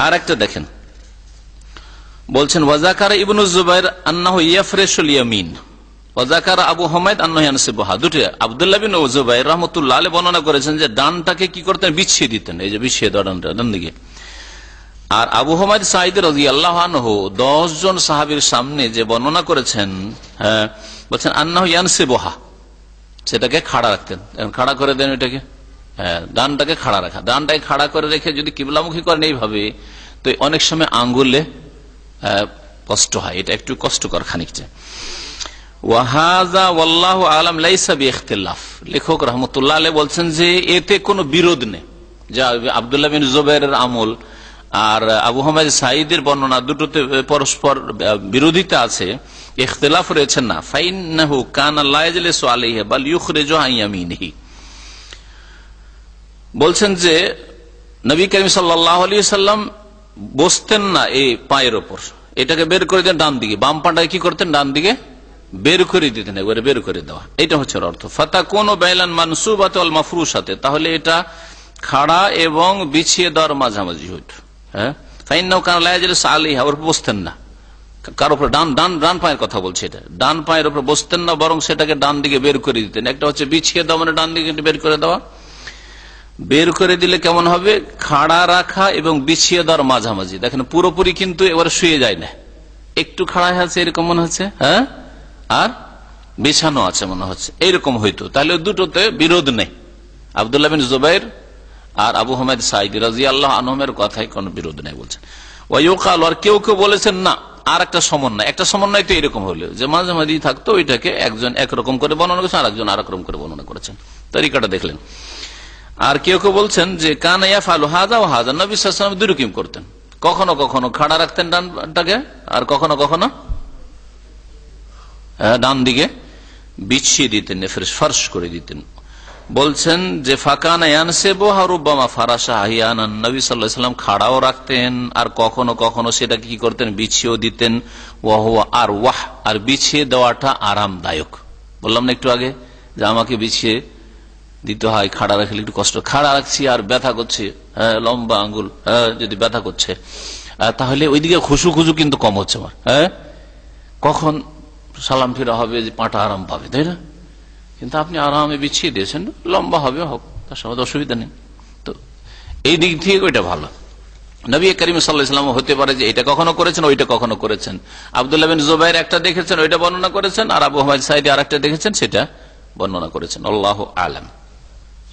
আর একটা দেখেন, বলছেন ওয়াজাকারা ইবনু জুবাইর আন্নাহু ইয়াফরিশুল ইয়ামিন, ওয়াজাকারা আবু হুমায়দ আন্নাহু ইয়ানসিবুহা। দুটো আব্দুল্লাহ বিন জুবাইর রাহমাতুল্লাহ আলাইহি বর্ণনা করেছেন যে ডানটাকে কি করতেন, বিছিয়ে দিতেন, এই যে বিছিয়ে দেওয়া ডানটা ডান দিকে। আর আবু হুমায়দ সাঈদী রাদিয়াল্লাহু আনহু 10 জন সাহাবীর সামনে যে বর্ণনা করেছেন, বলছেন আন্নাহু ইয়ানসিবুহা, সেটাকে খাড়া রাখতেন। খাড়া করে দেন এটাকে, ডানটাকে খাড়া রাখা। ডানটাকে খাড়া করে রেখে যদি কিবলামুখী করেন এইভাবে, তো অনেক সময় আঙ্গুলে কষ্ট হয়, এটা একটু কষ্টকর খানিকটা। ওয়াহাযা ওয়াল্লাহু আ'লাম লাইসা বিইখতিলাফ। লেখক রাহমাতুল্লাহ আলাইহি বলছেন যে এতে কোনো বিরোধ নেই, যা আব্দুল্লাহ বিন জুবাইরের আমল আর আবু হুমায়দ সাঈদীর বর্ণনা দুটোতে পরস্পর বিরোধিতা আছে, ইখতিলাফ রয়েছে না। ফাইন্নাহু কানা লা ইয়াজলিসু আলাইহি বাল ইউখরিজু আন ইয়ামিনিহি। বলছেন যে নবী করিম সাল্লাল্লাহু আলাইহি ওয়াসাল্লাম বসতেন না এই পায়ের ওপর, এটাকে বের করে দেন ডান দিকে, বাম পাটাকে কি করতেন, ডান দিকে বের করে দিতেন, একবারে বের করে দেওয়া, এটা হচ্ছে অর্থ। ফাতাকুনু বাইনাল মানসুবাতি ওয়াল মাফরুশাতি, তাহলে এটা খাড়া এবং বিছিয়ে দেওয়ার মাঝামাঝি হইত। হ্যাঁ, ফাইন্নাহু কানা লা ইয়াজলিসু আলাইহা, ওর উপর বসতেন না, কার উপর, ডান পায়ের কথা বলছে, এটা ডান পায়ের উপর বসতেন না, বরং সেটাকে ডান দিকে বের করে দিতেন। একটা হচ্ছে বিছিয়ে দেওয়া, মানে ডান দিকে বের করে দেওয়া। বের করে দিলে কেমন হবে, খাড়া রাখা এবং বিছিয়ে দেওয়ার মাঝামাঝি। দেখেন পুরোপুরি কিন্তু এবার শুয়ে যায় না, একটু খাড়া আছে এরকম মনে হচ্ছে, হ্যাঁ, আর বিছানো আছে মনে হচ্ছে, এইরকম হইতো। তাহলে দুটোতে বিরোধ নেই, আব্দুল্লাহ বিন জুবাইর আর আবু হুমায়দ সাঈদী রাদিয়াল্লাহু আনহুমের কথায় কোনো বিরোধ নেই বলছেন। ওয়ায়ুকাল, আর কেউ কেউ বলেছেন না, আর একটা সমন্বয় তো এরকম হলো যে মাঝে মাঝে থাকতো, ওইটাকে একজন একরকম করে বর্ণনা করেছেন, আর একজন আরেক রকম করে বর্ণনা করেছেন, তরিকাটা দেখলেন। আর কেউ কেউ বলছেন যে কানা ইয়াফআলু হাযা ওয়া হাযা, নবী সাল্লাল্লাহু আলাইহি ওয়াসাল্লাম দুই রকম করতেন, কখনো কখনো খাড়া রাখতেন ডানটাকে, আর কখনো কখনো ডান দিকে বিছিয়ে দিতেন, ফারশ করে দিতেন। বলছেন যে ফাকানা ইয়ানসিবু রুব্বামা ফারাশা আহইয়ানান, নবী সাল্লাল্লাহু আলাইহি ওয়াসাল্লাম খাড়াও রাখতেন আর কখনো কখনো সেটাকে কি করতেন, বিছিয়েও দিতেন। ওয়া হুয়া আরওয়াহ, আর বিছিয়ে দেওয়াটা আরামদায়ক। বললাম না একটু আগে যে আমাকে বিছিয়ে দিতে হয়, খাড়া রাখলে একটু কষ্ট, খাড়া রাখছি আর ব্যথা করছে, লম্বা আঙ্গুল যদি ব্যথা করছে, তাহলে ওইদিকে খুশু কিন্তু কম হচ্ছে আমার, কখন সালাম ফিরা হবে যে পাটা আরাম পাবে, তাই না? কিন্তু আপনি আরামে বিছিয়ে দিয়েছেন, লম্বা হবে হোক, তার সঙ্গে অসুবিধা নেই। তো এই দিক থেকে ওইটা ভালো। নবী করিম সাল্লাল্লাহু আলাইহি ওয়াসাল্লাম হতে পারে যে এটা কখনো করেছেন, ওইটা কখনো করেছেন। আব্দুল্লাহ বিন জুবাইর একটা দেখেছেন, ওইটা বর্ণনা করেছেন, আর আবু হুমায়দ সাঈদী আরেকটা দেখেছেন, সেটা বর্ণনা করেছেন। আল্লাহু আ'লাম।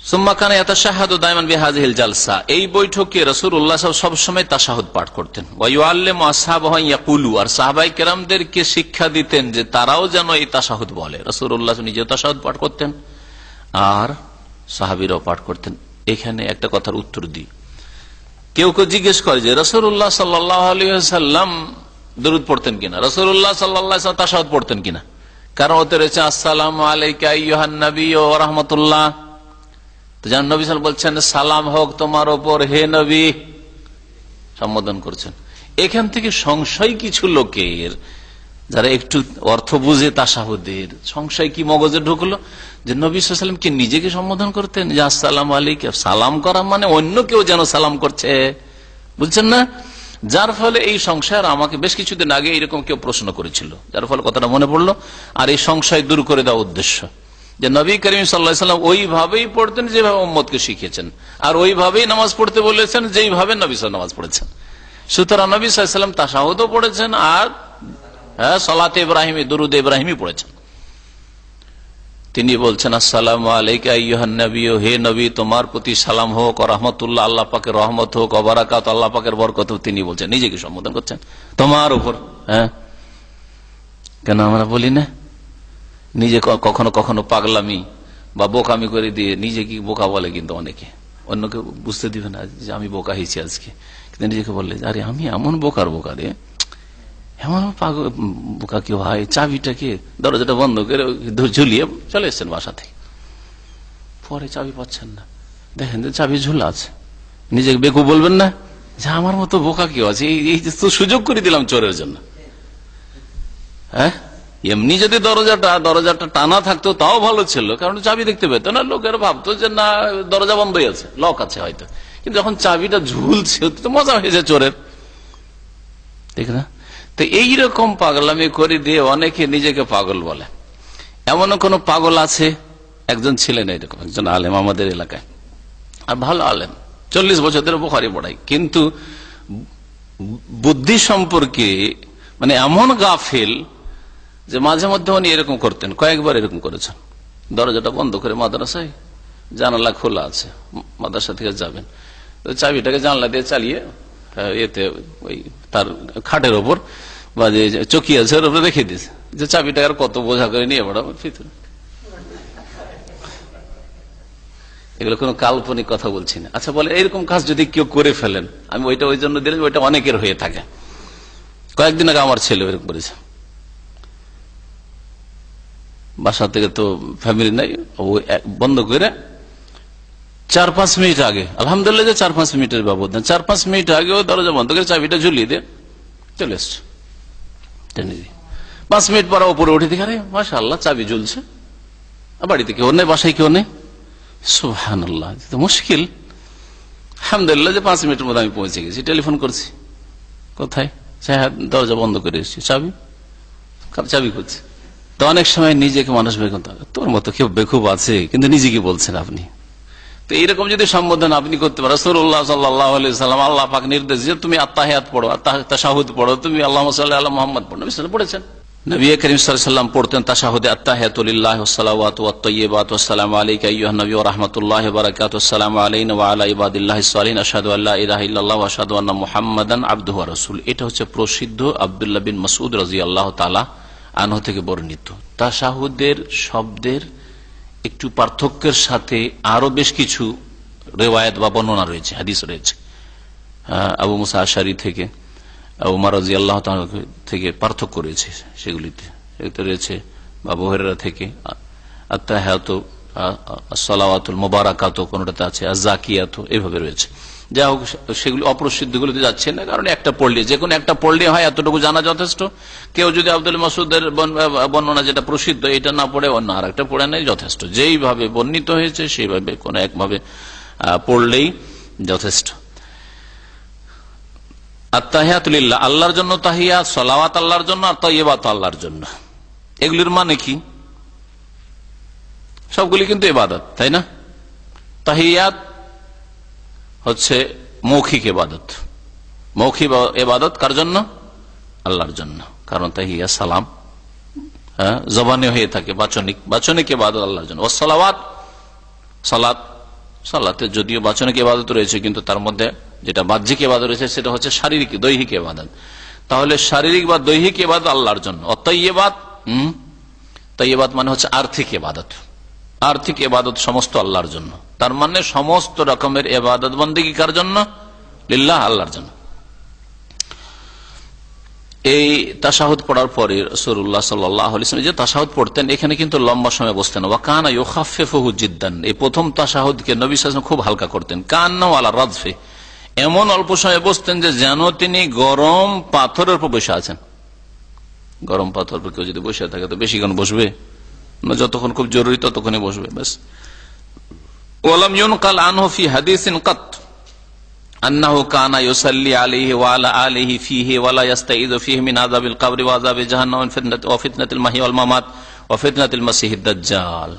সুম্মা কানা ইয়াতাশাহাদু দাইমান বিহাযিহিল জালসা, এই বৈঠকে রাসূলুল্লাহ সব সময় তাশাহুদ পাঠ করতেন। ওয়া ইউআল্লিমু আসহাবাহু ইয়াকুলু, আর সাহাবায়ে কেরামদেরকে শিক্ষা দিতেন যে তারাও যেন এই তাশাহুদ বলে। রাসূলুল্লাহ নিজেও তাশাহুদ পাঠ করতেন আর সাহাবীরাও পাঠ করতেন। এখানে একটা কথার উত্তর দিই, কেউ কেউ জিজ্ঞেস করে যে রাসূলুল্লাহ সাল্লাল্লাহু আলাইহি ওয়াসাল্লাম দরুদ পড়তেন কিনা, রাসূলুল্লাহ সাল্লাল্লাহু আলাইহি ওয়াসাল্লাম তাশাহুদ পড়তেন কিনা? কারণ ওতে রয়েছে আসসালামু আলাইকা আইয়ুহান নবী ওয়া রাহমাতুল্লাহ। তো যেন নবী সাল্লাল্লাহু আলাইহি ওয়াসাল্লাম বলছেন সালাম হোক তোমার ওপর হে নবী, সম্বোধন করছেন। এখান থেকে সংশয় কিছু লোকের, যারা একটু অর্থ বুঝে তাশাহুদের, সংশয় কি মগজে ঢুকলো যে নবী সাল্লাল্লাহু আলাইহি ওয়াসাল্লাম কি নিজেকে সম্বোধন করতেন যে আসসালামু আলাইকা, সালাম করা মানে অন্য কেউ যেন সালাম করছে, বুঝছেন না? যার ফলে এই সংশয়, আমাকে বেশ কিছুদিন আগে এরকম কেউ প্রশ্ন করেছিল, যার ফলে কথাটা মনে পড়লো। আর এই সংশয় দূর করে দেওয়া উদ্দেশ্য যে নবী করিম সাল্লাল্লাহু আলাইহি ওয়াসাল্লাম ওইভাবেই পড়তেন যেভাবে উম্মতকে শিখিয়েছেন, আর ওইভাবেই নামাজ পড়তে বলেছেন যেইভাবে নবী সাল্লাল্লাহু নামাজ পড়েছেন। সুতরাং নবী সাল্লাল্লাহু আলাইহি ওয়াসাল্লাম তাশাহুদও পড়েছেন আর সালাতে ইব্রাহিমী, দুরুদ ইব্রাহিমী পড়েছেন। তিনি বলছেন আসসালামু আলাইকা আইয়ুহান নবী, হে নবী তোমার প্রতি সালাম হোক, রাহমাতুল্লাহ আল্লাহ পাকের রহমত হোক, বারাকাত আল্লাহ পাকের বরকত হোক। তিনি বলছেন, নিজেকে সম্বোধন করছেন তোমার উপর। কেন আমরা বলি না? নিজে কখনো কখনো পাগলামি বা বোকামি করে দিয়ে নিজে কি বোকা বলে, কিন্তু অনেকে অন্যকে বুঝতে দিবে না যে আমি বোকা হয়েছি আজকে, কিন্তু নিজেকে বললে আরে আমি এমন বোকা রে, এমন বোকা কি হয়, চাবিটাকে দরজাটা বন্ধ করে ঝুলিয়ে চলে এসছেন বাসা থেকে, পরে চাবি পাচ্ছেন না, দেখেন যে চাবি ঝুলা আছে, নিজেকে বেকু বলবেন না যে আমার মতো বোকা কেউ আছে, এই তো সুযোগ করে দিলাম চোরের জন্য। এমনি যদি দরজাটা টানা থাকতো তাও ভালো ছিল, কারণ চাবি দেখতে পেত না, লোকের ভাবতো যে না দরজা বন্ধই আছে, লক আছে হয়তো, কিন্তু যখন চাবিটা ঝুলছে তো মজা হয়েছে চোরের, ঠিক না? তো এইরকম পাগলামি করে দিয়ে অনেকে নিজেকে পাগল বলে। এমনও কোন পাগল আছে, একজন ছিলেন এরকম একজন আলেম আমাদের এলাকায়, আর ভালো আলেম, 40 বছর ধরে বুখারী পড়াই, কিন্তু বুদ্ধি সম্পর্কে মানে এমন গাফিল যে মাঝে মধ্যে উনি এরকম করতেন, কয়েকবার এরকম করেছেন। দরজাটা বন্ধ করে মাদ্রাসায়, জানালা খোলা আছে, মাদ্রাসা থেকে যাবেন, চাবিটাকে জানলা দিয়ে চালিয়ে এতে ওই তার খাটের ওপর বা যে চকি আছে ওর উপরে রেখে দিয়েছে, যে চাবিটা আর কত বোঝা করে নিয়ে বেড়াবো ভিতরে। এগুলো কোনো কাল্পনিক কথা বলছি না। আচ্ছা বলে এরকম কাজ যদি কেউ করে ফেলেন, আমি ওইটা ওই জন্য দিলাম, ওইটা অনেকের হয়ে থাকে। কয়েকদিন আগে আমার ছেলে এরকম করেছে, বাসা থেকে তো ফ্যামিলি নাই, ও বন্ধ করে 4-5 মিনিট আগে, আলহামদুলিল্লাহ যে 4-5 মিনিটের ব্যবধান, 4-5 মিনিট আগে ও দরজা বন্ধ করে চাবিটা ঝুলিয়ে দিয়ে চলে এসছে। 5 মিনিট পর উপরে উঠে দেখে, আরে মাশাআল্লাহ চাবি ঝুলছে, বাড়িতে কেউ নেই, বাসায় কেউ নেই, সুবহানাল্লাহ, তো মুশকিল। আলহামদুলিল্লাহ যে 5 মিনিটের মধ্যে আমি পৌঁছে গেছি, টেলিফোন করছি, কোথায়? দরজা বন্ধ করে এসেছি, চাবি খুঁজছে। তো অনেক সময় নিজেকে মানুষ বেকুব, তোর মতো কেউ বেকুব আছে, কিন্তু নিজেকে বলছেন আপনি। তো এইরকম যদি সম্বোধন আপনি করতে পারেন, রাসূলুল্লাহ সাল্লাল্লাহু আলাইহি ওয়াসাল্লাম আল্লাহ পাক নির্দেশ যে তুমি আত্তাহিয়াত পড়ো, তাশাহুদ পড়ো, তুমি আল্লাহুম্মা সাল্লি আলা মুহাম্মদ পড়ো, নবী সাল্লাল্লাহু আলাইহি ওয়াসাল্লাম পড়েছেন। নবী করিম সাল্লাল্লাহু আলাইহি ওয়াসাল্লাম পড়তেন তাশাহুদে আত্তাহিয়াতু লিল্লাহি ওয়াস সালাওয়াতু ওয়াত তাইয়্যিবাতু ওয়াসসালামু আলাইকা আইয়ুহান নবী ওয়া রাহমাতুল্লাহি ওয়া বারাকাতুহু, আসসালামু আলাইনা ওয়া আলা ইবাদিল্লাহিস সালিহিন, আশহাদু আল্লা ইলাহা ইল্লাল্লাহ ওয়া আশহাদু আন্না মুহাম্মাদান আবদুহু ওয়া রাসূলুহু। এটা হচ্ছে প্রসিদ্ধ আব্দুল্লাহ বিন মাসউদ রাদিয়াল্লাহু তাআলা আনহু থেকে বর্ণিত। তাশাহুদের শব্দের একটু পার্থক্যের সাথে আরো বেশ কিছু রিওয়ায়াত বা বর্ণনা রয়েছে, হাদিস রয়েছে। আবু মুসা আশআরী থেকে, উমর রাদিয়াল্লাহু তাআলা থেকে পার্থক্য রয়েছে, সেগুলিতে রয়েছে আবু হুরায়রা থেকে আত্তাহিয়াতু আসসালাওয়াতুল মুবারাকাতু, কোনটাতে আছে আযাকিয়াতু, এইভাবে রয়েছে। যা হোক সেগুলি অপ্রসিদ্ধগুলিতে যাচ্ছে না, কারণ একটা পড়লে, যে কোনো একটা পড়লে হয়, এতটুকু জানা যথেষ্ট। কেউ যদি আব্দুল মাসউদের বর্ণনা যেটা প্রসিদ্ধ এটা না পড়ে অন্য আর একটা পড়ে নেই, যথেষ্ট। যেইভাবে বর্ণিত হয়েছে সেইভাবে কোন একভাবে পড়লেই যথেষ্ট। আত্তাহিয়াতু লিল্লাহ, আল্লাহর জন্য তাহিয়াত, সালাওয়াত আল্লাহর জন্য, আর তাইয়্যিবাত আল্লাহর জন্য। এগুলির মানে কি? সবগুলি কিন্তু ইবাদত, তাই না? তাহিয়াত হচ্ছে মৌখিক ইবাদত, মৌখিক ইবাদত কার জন্য? আল্লাহর জন্য, কারণ তাহিয়া সালাম জবানে হয়ে থাকে, বাচনিক ইবাদত আল্লাহর জন্য। ও সালাওয়াত, সালাতে যদিও বাচনিক ইবাদত রয়েছে, কিন্তু তার মধ্যে যেটা বাহ্যিক ইবাদত রয়েছে সেটা হচ্ছে শারীরিক, দৈহিক ইবাদত। তাহলে শারীরিক বা দৈহিক ইবাদত আল্লাহর জন্য। অতএব তাইয়্যিবাত মানে হচ্ছে আর্থিক ইবাদত, আর্থিক ইবাদত সমস্ত আল্লাহর জন্য। তার মানে সমস্ত রকমের ইবাদত বন্দেগী কার জন্য? লিল্লাহ, আল্লাহর জন্য। এই তাশাহুদ পড়ার পরে রাসূলুল্লাহ সাল্লাল্লাহু আলাইহি ওয়াসাল্লাম যে তাশাহুদ পড়তেন, এখানে কিন্তু লম্বা সময় বসতেন। ওয়া কানা ইউখাফফিফুহু জিদ্দান, এই প্রথম তাশাহুদকে নবী সাল্লাল্লাহু আলাইহি ওয়াসাল্লাম খুব হালকা করতেন। কান্না আলা রাদফি, এমন অল্প সময় বসতেন যে যেন তিনি গরম পাথরের উপর বসে আছেন। গরম পাথর উপর কেউ যদি বসে থাকে তো বেশিক্ষণ বসবে না, যতক্ষণ খুব জরুরি ততক্ষণই বসবে, ব্যাস। ওয়ালাম ইউনকাল আনহু ফি হাদিসিন কাত আন্নাহু কানা ইউসাল্লি আলাইহি ওয়া আলা আলিহি ফিহি ওয়া লা ইস্তাইযু ফিহি মিন আযাবিল কবরি ওয়া আযাবি জাহান্নাম ওয়া ফিতনাতিল মাহইয়া ওয়াল মামাত ওয়া ফিতনাতিল মাসিহিদ দাজ্জাল।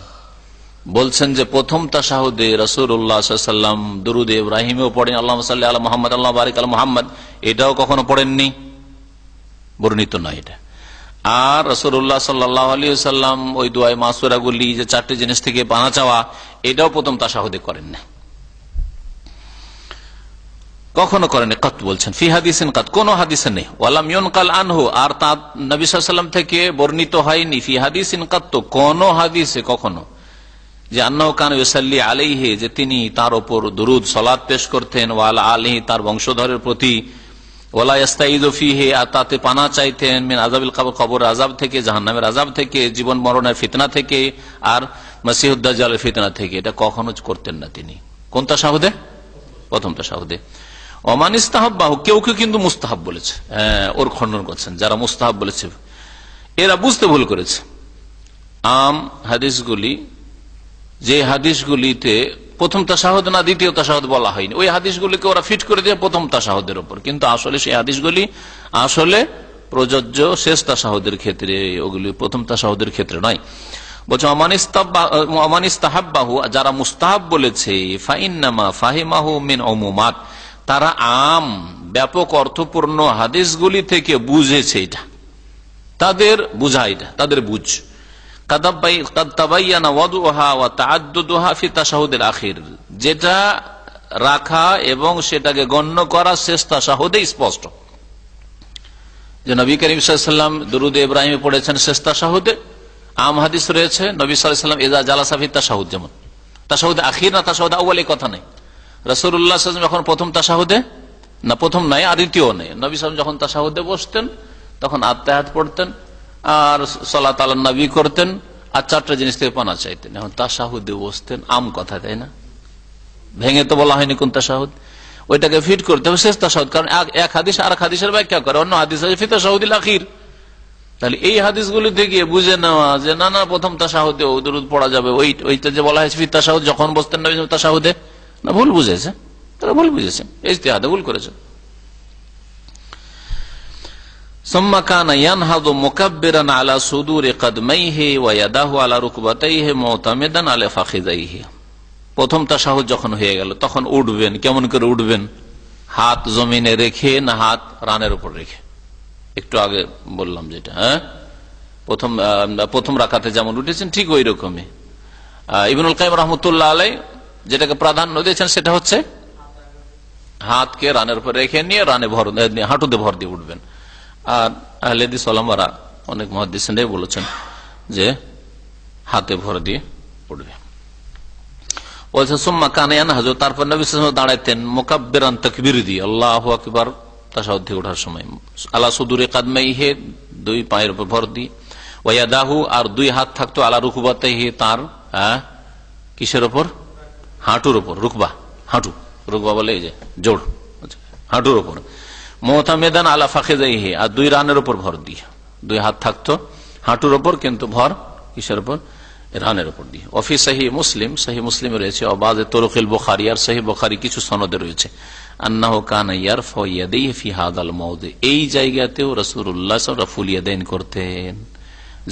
বলছেন যে প্রথম তাশাহুদে রাসূলুল্লাহ সাল্লাল্লাহু আলাইহি ওয়াসাল্লাম দুরূদ ইব্রাহিমও পড়েন, আল্লাহুম্মা সাল্লি আলা মুহাম্মাদ আল্লাহুম্মা বারিক আলা মুহাম্মাদ, এটাও কখনো পড়েননি, বর্ণিত নয় এটা। আর রাসূলুল্লাহ সাল্লাল্লাহু আলাইহি ওয়াসাল্লাম ওই দুআ মাসুরাগুলি যে 4টি জিনিস থেকে পানা চাওয়া, এটাও প্রথম তাশাহুদে করেন না, কখনো করেন। কাত বলছেন ফি হাদিসিন কাত, কোন হাদিসে নেই। ওয়ালাম ইউনকাল আনহু, আর তা নবী সাল্লাল্লাহু আলাইহি ওয়াসাল্লাম থেকে বর্ণিত হয়নি ফি হাদিসিন কাত, কোন হাদিসে কখনো, যে আন্নাহু কানা ইউসাল্লি আলাইহি, যে তিনি তার উপর দুরূদ সালাত পেশ করতেন, ওয়া আলা আলিহি, তার বংশধরের প্রতি, ওয়ালা ইস্তাইযু ফিহি, আর তাতে পানা চাইতেন, মিন আযাবিল কবর, কবরের আযাব থেকে, জাহান্নামের আযাব থেকে, জীবন মরণের ফিতনা থেকে, আর মাসিহুদ দাজ্জালের ফিতনা থেকে, এটা কখনো করতেন না তিনি। কোন তাশাহুদে? প্রথম তাশাহুদে। ওমান ইস্তাহাব্বাহু, কেউ কেউ কিন্তু মুস্তাহাব বলেছে, ওর খণ্ডন করছেন যারা মুস্তাহাব বলেছে, এরা বুঝতে ভুল করেছে। আম হাদিসগুলি, যে হাদিসগুলিতে প্রথম তাশাহুদ না দ্বিতীয় তাশাহুদ বলা হয়নি। ওই হাদিসগুলিকে ওরা ফিট করে দিয়ে প্রথম তাশাহুদের উপর, কিন্তু আসলে সেই হাদিসগুলি আসলে প্রযোজ্য শেষ তাশাহুদের ক্ষেত্রে, ওগুলি প্রথম তাশাহুদের ক্ষেত্রে নয়। বলছে ওমান ইস্তাহাব্বাহু, যারা মুস্তাহাব বলেছে, ফাইন্নামা ফাহিমাহু মিন উমুমাত, তারা আম ব্যাপক অর্থপূর্ণ হাদিসগুলি থেকে বুঝেছে, এটা তাদের বুঝা, এটা তাদের বুঝ। যেটা রাখা এবং সেটাকে গণ্য করা শেষ তাশাহুদে স্পষ্ট, যে নবী করিম সাল্লাল্লাহু আলাইহি ওয়াসাল্লাম দুরুদ ইব্রাহিমে পড়েছেন শেষ তাশাহুদে। আম হাদিস রয়েছে নবী সাল্লাল্লাহু আলাইহি ওয়াসাল্লাম ইযা জালাসা ফি তাশাহুদ, যেমন তাশাহুদে আখির না তাশাহুদে আউয়াল এই কথা নেই। রাসূলুল্লাহ সাল্লাল্লাহু আলাইহি ওয়াসাল্লাম যখন প্রথম তাশাহুদে, না প্রথম নাই আর দ্বিতীয় নেই, নবী সাল্লাল্লাহু আলাইহি ওয়াসাল্লাম যখন তাশাহুদে বসতেন তখন আত্তাহিয়াত পড়তেন আর সালাত আলান নবী করতেন আর চারটা জিনিস থেকে পানা চাইতেন। এখন তাশাহুদে বসতেন, আম কথা, তাই না? ভেঙে তো বলা হয়নি কোন তাশাহুদ, ওইটাকে ফিট করতে হবে শেষ তাশাহুদ, কারণ এক হাদিস আর এক হাদিসের ব্যাখ্যা করে, অন্য হাদিস আছে ফি তাশাহুদিল আখির। তাহলে এই হাদিসগুলি থেকে বুঝে নেওয়া যে না না প্রথম তাশাহুদে দুরূদ পড়া যাবে, ওইটা যে বলা হয়েছে ফি তাশাহুদ, যখন বসতেন নবী তাশাহুদে, না ভুল বুঝেছে, তারা ভুল বুঝেছে, ইজতিহাদে ভুল করেছে। সুম্মা কানা ইয়ানহাদু মুকাব্বিরান আলা সুদুরি কদমাইহি ওয়া ইয়াদাহু আলা রুকবাতাইহি মুতামিদান আলা ফাখিযাইহি। প্রথম তাশাহুদ যখন হয়ে গেল তখন উঠবেন, কেমন করে উঠবেন? হাত জমিনে রেখে না হাত রানের উপর রেখে, একটু আগে বললাম যেটা, হ্যাঁ প্রথম রাকাতে যেমন উঠেছেন ঠিক ওই রকমই। ইবনুল কাইয়িম রাহমাতুল্লাহ আলাইহি যেটাকে প্রাধান্য দিয়েছেন সেটা হচ্ছে হাতকে রানের উপর রেখে নিয়ে হাঁটুতে ভর দিয়ে উঠবেন। আর আহলে হাদিস ওলামারা অনেক মুহাদ্দিসিনরাই বলেছেন যে হাতে ভর দিয়ে উঠবে। বলছে সুম্মা কানা ইয়ানহাজু, তারপর নবী সাল্লাল্লাহু আলাইহি ওয়াসাল্লাম দাঁড়াতেন মুকাব্বিরান তাকবীর দিয়ে আল্লাহু আকবার তাশাহুদ থেকে ওঠার সময়, আলা সুদুরি কদমাইহি দুই পায়ের উপর ভর দিয়ে, ওয়া ইয়াদাহু আর দুই হাত থাকতো আলা রুকবাতাইহি তার কিসের উপর? হাঁটুর উপর, রুকবা বলে এই যে জোড়, হাঁটুর উপর, মুতামিদান আলা ফাখিযাইহি আর দুই রানের উপর ভর দিয়ে, দুই হাত থাকতো হাঁটুর উপর কিন্তু ভর কিসের উপর? রানের উপর দিয়ে। ওয়াফি সহিহ মুসলিম, সহিহ মুসলিমে রয়েছে, ওয়াবাযে তুরুকিল বুখারী আর সহিহ বুখারী কিছু সনদে রয়েছে, আন্নাহু কানা ইয়ারফাউ ইয়াদাইহি ফি হাযাল মাওদি, এই জায়গাতেও রাসূলুল্লাহ সাল্লাল্লাহু আলাইহি ওয়াসাল্লাম রাফুল ইয়াদাইন করতেন।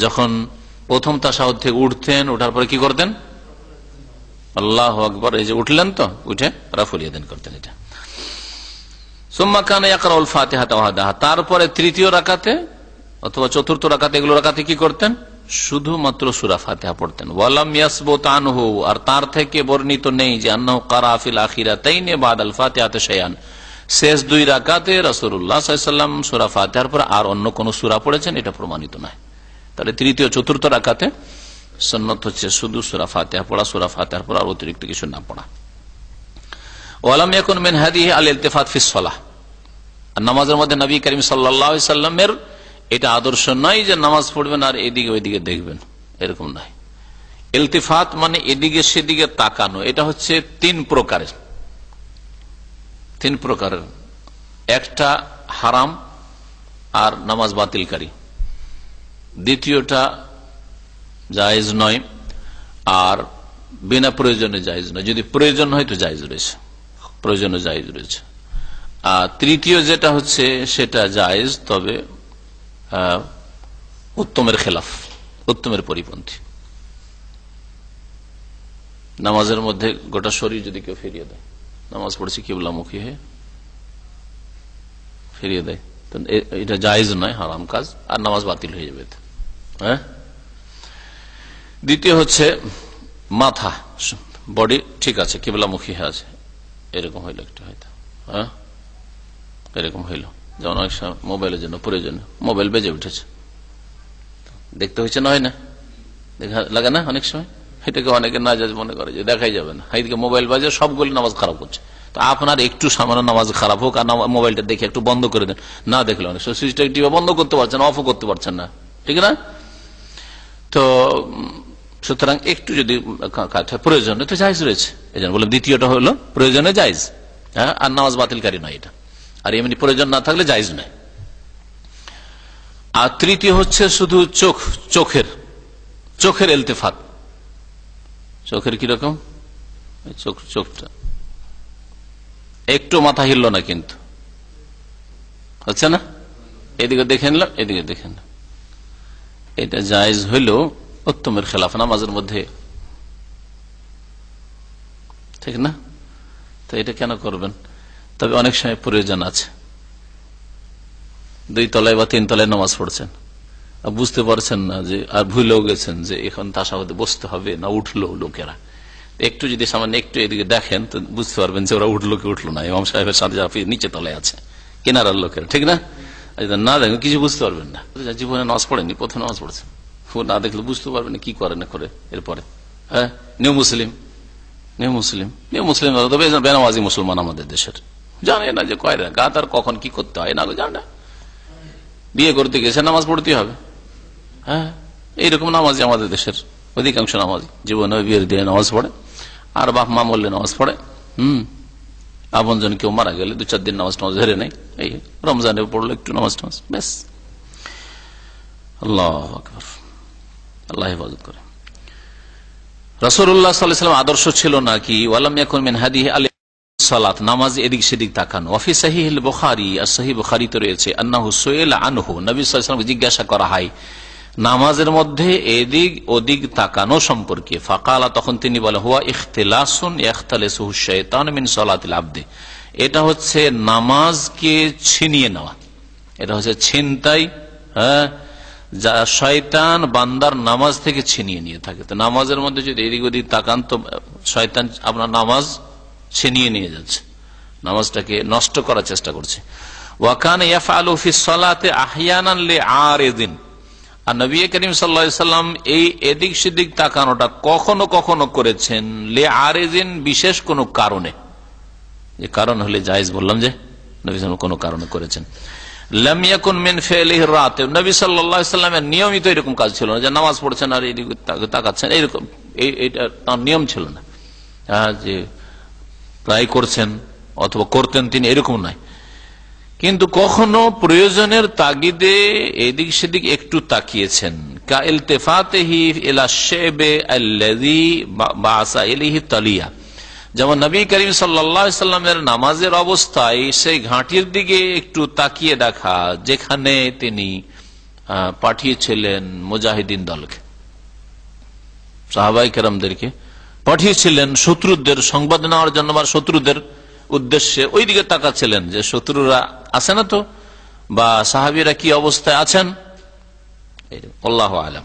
যখন প্রথম তাশাহুদ থেকে উঠতেন, ওঠার পরে কি করতেন? আল্লাহু আকবার, এই যে উঠলেন তো, উঠে রাফুল ইয়াদাইন করতেন এটা। সুম্মা কানা ইয়াকরাউল ফাতিহাতা ওয়াহদাহা, তারপরে তৃতীয় রাকাতে অথবা চতুর্থ রাকাতে, এগুলো রাকাতে কি করতেন? শুধুমাত্র সূরা ফাতিহা পড়তেন। ওয়ালাম ইয়াসবুত আনহু, আর তার থেকে বর্ণিত নেই যে আন্নাহু ক্বারা ফিল আখিরাতাইনি বাদাল ফাতিহাতি শাইআন, শেষ দুই রাকাতে রাসূলুল্লাহ সাল্লাল্লাহু আলাইহি ওয়াসাল্লাম সূরা ফাতিহার পর আর অন্য কোন সূরা পড়েছেন, এটা প্রমাণিত নয়। তাহলে তৃতীয় চতুর্থ রাকাতে সুন্নাত হচ্ছে শুধু সূরা ফাতিহা পড়া, সূরা ফাতিহার পর আর অতিরিক্ত কিছু না পড়া। ওয়ালাম ইয়াকুন মিন হাদিহি আল ইলতিফাত ফিস সালাহ, নামাজের মধ্যে নবী করিম সাল্লাল্লাহু আলাইহি সাল্লামের এটা আদর্শ নয় যে নামাজ পড়বেন আর এদিকে ওইদিকে দেখবেন, এরকম নয়। ইলতিফাত মানে এদিকে সেদিকে তাকানো, এটা হচ্ছে তিন প্রকারের। একটা হারাম আর নামাজ বাতিলকারী, দ্বিতীয়টা জায়েজ নয় আর বিনা প্রয়োজনে জায়েজ নয়, যদি প্রয়োজন হয় তো জায়েজ রয়েছে, প্রয়োজনে জায়েজ রয়েছে। আর তৃতীয় যেটা হচ্ছে সেটা জায়েজ, তবে উত্তমের খেলাফ, উত্তমের পরিপন্থী। নামাজের মধ্যে গোটা শরীর যদি কেউ ফিরিয়ে দেয়, নামাজ পড়েছি কিবলামুখী হয়ে ফিরিয়ে দেয়, তো এটা জায়েজ নয়, হারাম কাজ, আর নামাজ বাতিল হয়ে যাবে। হ্যাঁ, দ্বিতীয় হচ্ছে মাথা, বডি ঠিক আছে, কিবলামুখী আছে, এরকম হইলো একটু হয়তো, হ্যাঁ এরকম হইল, যেমন অনেক সময় মোবাইলের জন্য প্রয়োজনে মোবাইল বেজে উঠেছে, দেখতে হয়েছে না, হয় না, দেখা লাগে না অনেক সময়, এটাকে অনেকে নাজায়েজ মনে করে যে দেখাই যাবে না, এইদিকে মোবাইল বাজে, সবগুলো নামাজ খারাপ করছে। তো আপনার একটু সামান্য নামাজ খারাপ হোক আর মোবাইলটা দেখে একটু বন্ধ করে দেন, না দেখলে অনেক সময় সুইচটা টিপে বন্ধ করতে পারছেন, অফও করতে পারছেন না, ঠিক না? তো সুতরাং একটু যদি প্রয়োজনে তো জায়েজ রয়েছে, এই জন্য বললাম দ্বিতীয়টা হলো প্রয়োজনে জায়েজ, হ্যাঁ, আর নামাজ বাতিলকারী নয় এটা, আর এমনি প্রয়োজন না থাকলে জায়েজ নয়। আর তৃতীয় হচ্ছে শুধু চোখের ইলতিফাত। চোখের কিরকম চোখটা একটু মাথা হিলল না, কিন্তু হচ্ছে না, এদিকে দেখে নিলাম, এদিকে দেখে নিলাম। এটা জায়েজ হইলেও উত্তমের খেলাফ নামাজের মধ্যে, ঠিক না? তো এটা কেন করবেন? তবে অনেক সময় প্রয়োজন আছে, 2 তলায় বা 3 তলায় নামাজ পড়ছেন, বুঝতে পারছেন না যে, আর ভুলেও গেছেন যে এখন তাশাহুদে বসতে হবে না উঠলো লোকেরা, একটু যদি সামান্য একটু এদিকে দেখেন তো বুঝতে পারবেন যে ওরা উঠলো কি উঠলো না। ইমাম সাহেবের সাথে নিচে তলায় আছে, কিনারার লোকেরা, ঠিক না? না দেখেন কিছু বুঝতে পারবেন না, জীবনে নামাজ পড়েনি, প্রথম নামাজ পড়েছেন, না দেখলে বুঝতে পারবেন না কি করে না করে। এরপরে হ্যাঁ, নিউ মুসলিম তবে বেনামাজি মুসলমান আমাদের দেশের, জানে না যে কয় রাকাত আর কখন কি করতে হয়, না জানে না। বিয়ে করতে গেছে নামাজ পড়তে হবে, হ্যাঁ, এইরকম নামাজি আমাদের দেশের অধিকাংশ নামাজি। জীবনে বিয়ের দিয়ে নামাজ পড়ে, আর বাপ মা মরলে নামাজ পড়ে, আপনজন কেউ মারা গেলে 2-4 দিন নামাজ ধরে নেই, এই রমজানে পড়লো একটু নামাজ, ব্যাস। আল্লাহু আকবার, আল্লাহ হেফাজত করে। রাসূলুল্লাহ সাল্লাল্লাহু আলাইহি ওয়াসাল্লাম আদর্শ ছিল নাকি ওয়ালাম ইয়াকুন মিন হাদিহি আল-সালাত, নামাজ এদিক সেদিক তাকানো। ওয়া ফি সহিহুল বুখারী, আর সহিহ বুখারীতে রয়েছে, আন্নাহু সুইলা আনহু, নবী সাল্লাল্লাহু আলাইহি ওয়াসাল্লামকে জিজ্ঞাসা করা হয় নামাজের মধ্যে এদিক ওদিক তাকানো সম্পর্কে। ফাকালা, তখন তিনি বলে, হুয়া ইখতিলাসুন ইখতালিসুহু শাইতান মিন সালাতিল আবদি, এটা হচ্ছে নামাজকে ছিনিয়ে নেওয়া, এটা হচ্ছে ছিনতাই, হ্যাঁ, যা শয়তান বান্দার নামাজ থেকে ছিনিয়ে নিয়ে থাকে। তো নামাজের মধ্যে যদি এদিক ওদিক তাকান তো শয়তান আপনার নামাজ ছিনিয়ে নিয়ে যাচ্ছে, নামাজটাকে নষ্ট করার চেষ্টা করছে। ওয়া কানা ইয়াফআলু ফিস সালাতি আহইয়ানান লিআরিদিন, আর নবী করিম সাল্লাল্লাহু আলাইহি সাল্লাম এই এদিক সেদিক তাকানোটা কখনো কখনো করেছেন লিআরিদিন, বিশেষ কোনো কারণে। যে কারণ হলে জায়েজ, বললাম যে নবী সাল্লাল্লাহু আলাইহি ওয়াসাল্লাম কোনো কারণে করেছেন। লাম ইয়াকুন মিন ফি'লিহি রাত, নবী সাল্লাল্লাহু আলাইহি সাল্লামের নিয়মিত এরকম কাজ ছিল না যে নামাজ পড়ছেন আর এদিকে তাকাচ্ছেন, এরকম এইটা তার নিয়ম ছিল না, যে প্রায় করছেন অথবা করতেন তিনি, এরকম নয়। কিন্তু কখনো প্রয়োজনের তাগিদে এদিক সেদিক একটু তাকিয়েছেন। কা ইলতিফাতিহি ইলা শাইবে আল্লাযী বাসা ইলাইহি তালিয়া, যেমন নবী করিম সাল্লাল্লাহু আলাইহি সাল্লামের নামাজের অবস্থায় সেই ঘাঁটির দিকে একটু তাকিয়ে দেখা যেখানে তিনি পাঠিয়েছিলেন মুজাহিদিন দলকে, সাহাবায়ে কেরামদেরকে পাঠিয়েছিলেন শত্রুদের সংবাদ নেওয়ার জন্য বা শত্রুদের উদ্দেশ্যে, ওই দিকে তাকাচ্ছিলেন যে শত্রুরা আছে না তো, বা সাহাবীরা কি অবস্থায় আছেন। আল্লাহু আ'লাম।